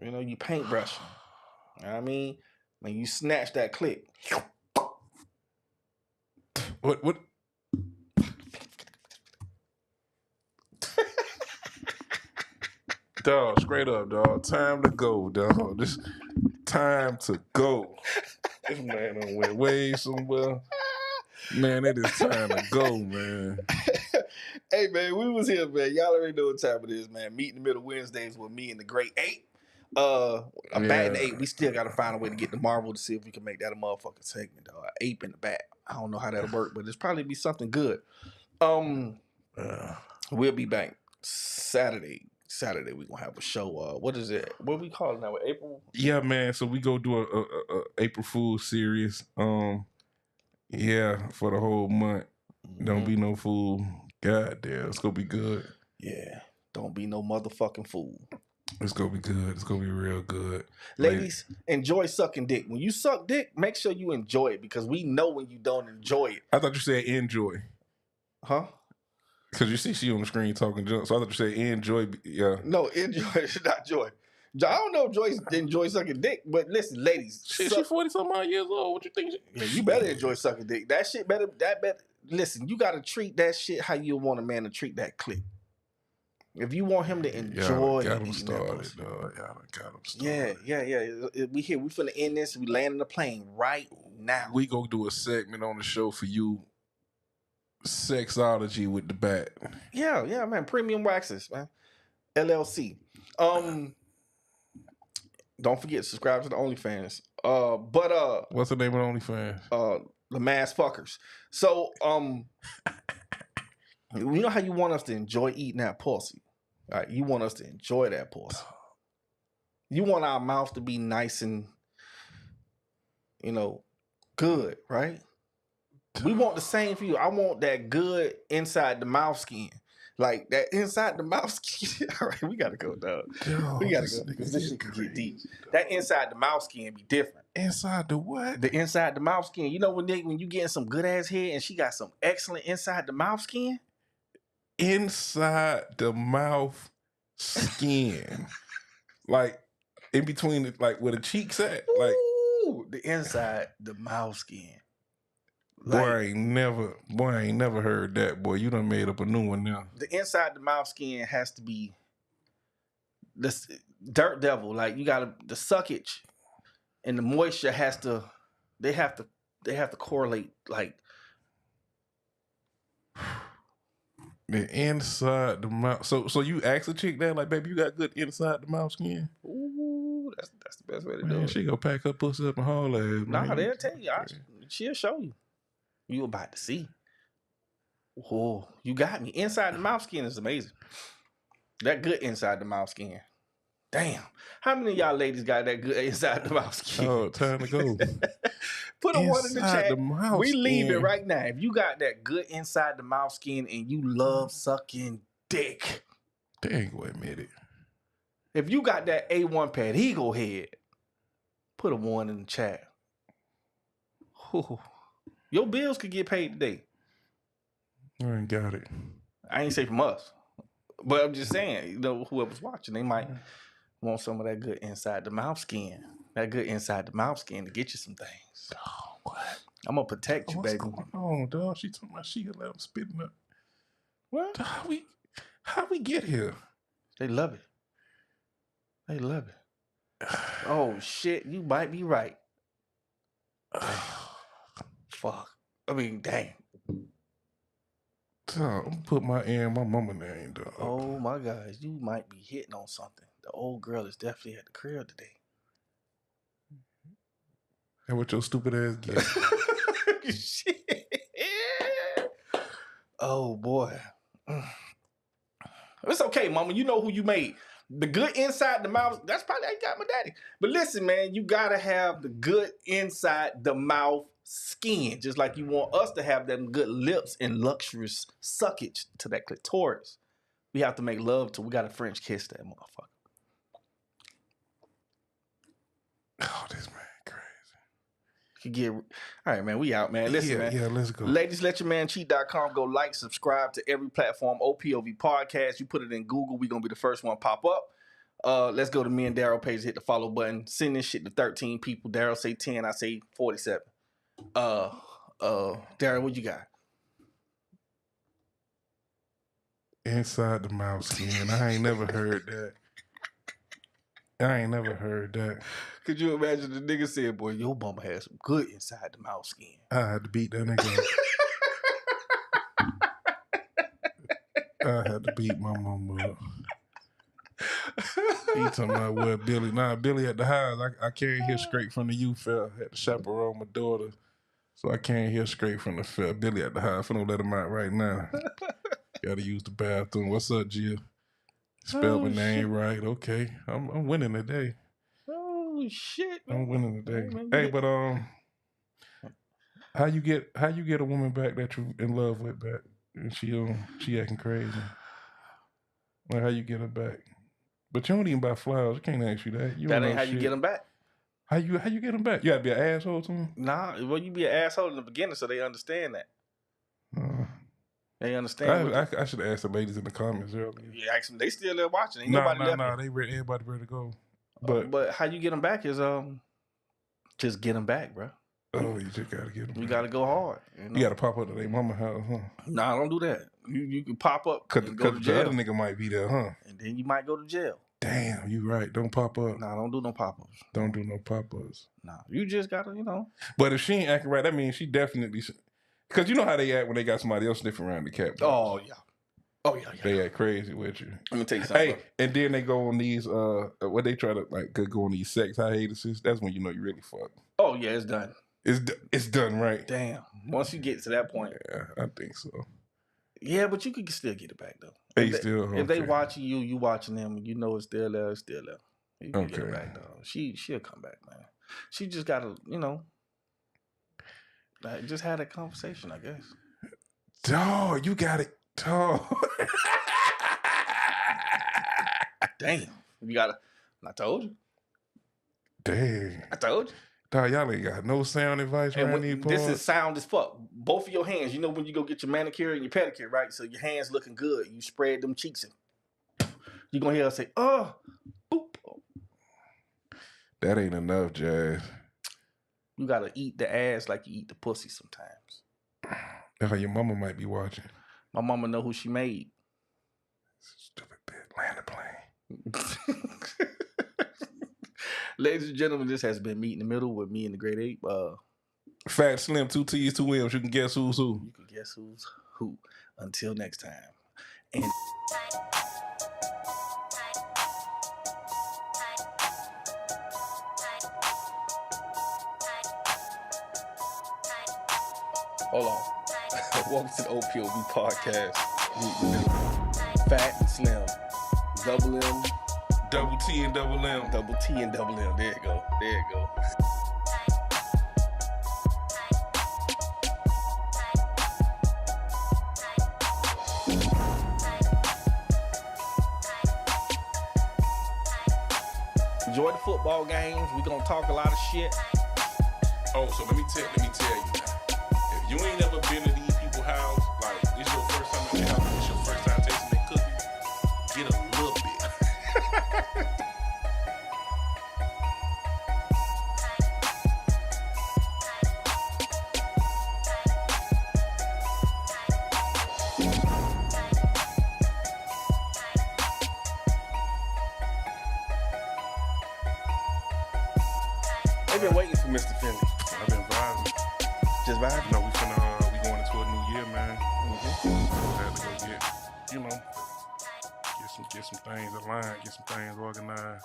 You know, you paintbrushing. You know what I mean? When you snatch that clip. What? Dog, straight up, dog. Time to go, dog. This time to go. This man done went way somewhere. Man, it is time to go, man. Hey, man, we was here, man. Y'all already know what time it is, man. Meet in the Middle Wednesdays with me and the Great Eight. I'm back in the 8. We still got to find a way to get the Marvel to see if we can make that a motherfucking segment, dog. 8 in the back. I don't know how that'll work, but it's probably be something good. We'll be back Saturday. Saturday we gonna have a show. What is it? What we call it now? April? Yeah, man. So we go do a April Fool's series. Yeah, for the whole month. Don't be no fool. God damn, it's gonna be good. Yeah, don't be no motherfucking fool. It's gonna be good. It's gonna be real good. Ladies, enjoy sucking dick. When you suck dick, make sure you enjoy it because we know when you don't enjoy it. I thought you said enjoy. Huh? Because you see she on the screen talking junk. So I thought you said enjoy. Yeah. No, enjoy, not joy. I don't know if Joyce enjoy sucking dick, but listen, ladies. Shit, she 40-something odd years old. What you think? Yeah, you better enjoy sucking dick. That shit better. Listen, you got to treat that shit how you want a man to treat that clip. If you want him to enjoy, got him started, dog. Got him started. Yeah. We here. We finna end this. We landing the plane right now. We go do a segment on the show for you. Sexology with the bat. Yeah, man. Premium waxes, man. LLC. Don't forget, subscribe to the OnlyFans. What's the name of the OnlyFans? The Mass Fuckers. So, you know how you want us to enjoy eating that pussy? All right, you want us to enjoy that pussy. You want our mouth to be nice and, good, right? We want the same for you. I want that good inside the mouth skin. Like that inside the mouth skin. All right, we gotta go, dog. We gotta go because this shit can get deep. That inside the mouth skin be different. Inside the what? The inside the mouth skin. You know when you getting some good ass head and she got some excellent inside the mouth skin? Inside the mouth skin. Like in between like where the cheeks at. Like ooh, the inside the mouth skin. Boy, I ain't never heard that. Boy, you done made up a new one now. The inside the mouth skin has to be the dirt devil. Like you gotta the suckage and the moisture they have to correlate like the inside the mouth. So you ask a chick that like, baby, you got good inside the mouth skin? Ooh, that's the best way to do it. She go pack her pussy up and haul ass. Nah, they'll tell you. She'll show you. You about to see. Oh, you got me. Inside the mouth skin is amazing. That good inside the mouth skin. Damn. How many of y'all ladies got that good inside the mouth skin? Oh, time to go. Put a one in the chat. We leave skin. it right now. If you got that good inside the mouth skin and you love sucking dick. They ain't gonna admit it. If you got that A1 pad ego head, put a 1 in the chat. Ooh. Your bills could get paid today. I ain't got it. I ain't say from us. But I'm just saying, whoever's watching, they might want some of that good inside the mouth skin. That good inside the mouth skin to get you some things. Oh, what? I'm going to protect you, What's baby. going on, dog? She talking about she gonna let them spit in up. What? How we get here? They love it. They love it. Oh, shit. You might be right. Fuck. I mean, dang. So, I'm gonna put my ear in my mama name, dog. Oh, my gosh. You might be hitting on something. The old girl is definitely at the crib today. And what your stupid ass get? Shit. Oh, boy. It's okay, mama. You know who you made. The good inside the mouth, that's probably how you got my daddy. But listen, man, you got to have the good inside the mouth skin, just like you want us to have them good lips and luxurious suckage to that clitoris. We have to make love till we got to French kiss that motherfucker. Oh, this man crazy. You get all right, man. We out, man. Listen, man. Yeah, let's go. Ladies, letyourmancheat.com. Go like, subscribe to every platform. OPOV podcast. You put it in Google, we gonna be the first one pop up. Let's go to me and Daryl page. Hit the follow button. Send this shit to 13 people. Daryl say 10. I say 47. Daryl, what you got? Inside the mouth skin. I ain't never heard that. Could you imagine the nigga said, boy, your mama has some good inside the mouth skin. I had to beat that nigga up. I had to beat my mama up. He talking about where Billy. Nah, Billy at the house. I came here straight from the youth fair. Had to chaperone my daughter. So I came here straight from the fair. Billy at the house. I'm gonna let him out right now. Gotta use the bathroom. What's up, Jill? Spell my name right. Okay. I'm winning today. Oh shit, man. I'm winning today. Hey, but how you get a woman back that you in love with back and she acting crazy? Like how you get her back? But you don't even buy flowers. I can't ask you that. That ain't how you get them back. How you get them back? You gotta be an asshole to them? Nah, well, you be an asshole in the beginning so they understand that. They understand. I should ask the ladies in the comments earlier. You ask them, they still there watching. Ain't nobody left. Nah, everybody ready to go. But how you get them back is just get them back, bro. Oh, you just gotta get them. You gotta go hard. You gotta pop up to their mama house, huh? Nah, don't do that. You can pop up because and go to the jail. other nigga might be there, huh? And then you might go to jail. Damn, you right. Don't pop up. Nah, don't do no pop-ups. Don't do no pop-ups. Nah, you just gotta, But if she ain't acting right, that means she definitely. Because you know how they act when they got somebody else sniffing around the cat box. Oh yeah. They act crazy with you. Let me tell you something. Hey, and then they go on these what they try to go on these sex hiatuses. That's when you know you really fucked. Oh yeah, it's done. It's done, right? Damn. Once you get to that point. Yeah, I think so. Yeah, but you could still get it back though. If they watching you watching them, you know it's still there, it's still there. You can get it Okay. back though. She'll come back, man. She just gotta, just had a conversation, I guess. Dog, you got it. Dog. Damn. You gotta. I told you. Dang. I told you. Dog, y'all ain't got no sound advice around these this parts? is sound as fuck. Both of your hands. You know when you go get your manicure and your pedicure, right? So your hands looking good. You spread them cheeks in. You gonna hear her say, "Oh, boop." That ain't enough, Jazz. You gotta eat the ass like you eat the pussy sometimes. That's how your mama might be watching. My mama know who she made. Stupid bitch. Land the plane. Ladies and gentlemen, this has been Meet in the Middle with me and the Great Ape. Fat, Slim, 2 T's, 2 M's. You can guess who's who. You can guess who's who. Until next time. And hold on. Welcome to the OPOV podcast. Meet in the Middle. Fat and Slim. Double M. Double T and double M. Double T and double M. There you go. There you go. enjoy the football games. We gonna talk a lot of shit. Oh, so let me tell you now. If you ain't never been to these people's house, like this your first time at their house, this your first time tasting their cookies, get a little bit. They've been waiting for Mr. Finley. I've been vibing. Just vibing. You know, we going into a new year, man. So we had to go get some things aligned, get some things organized.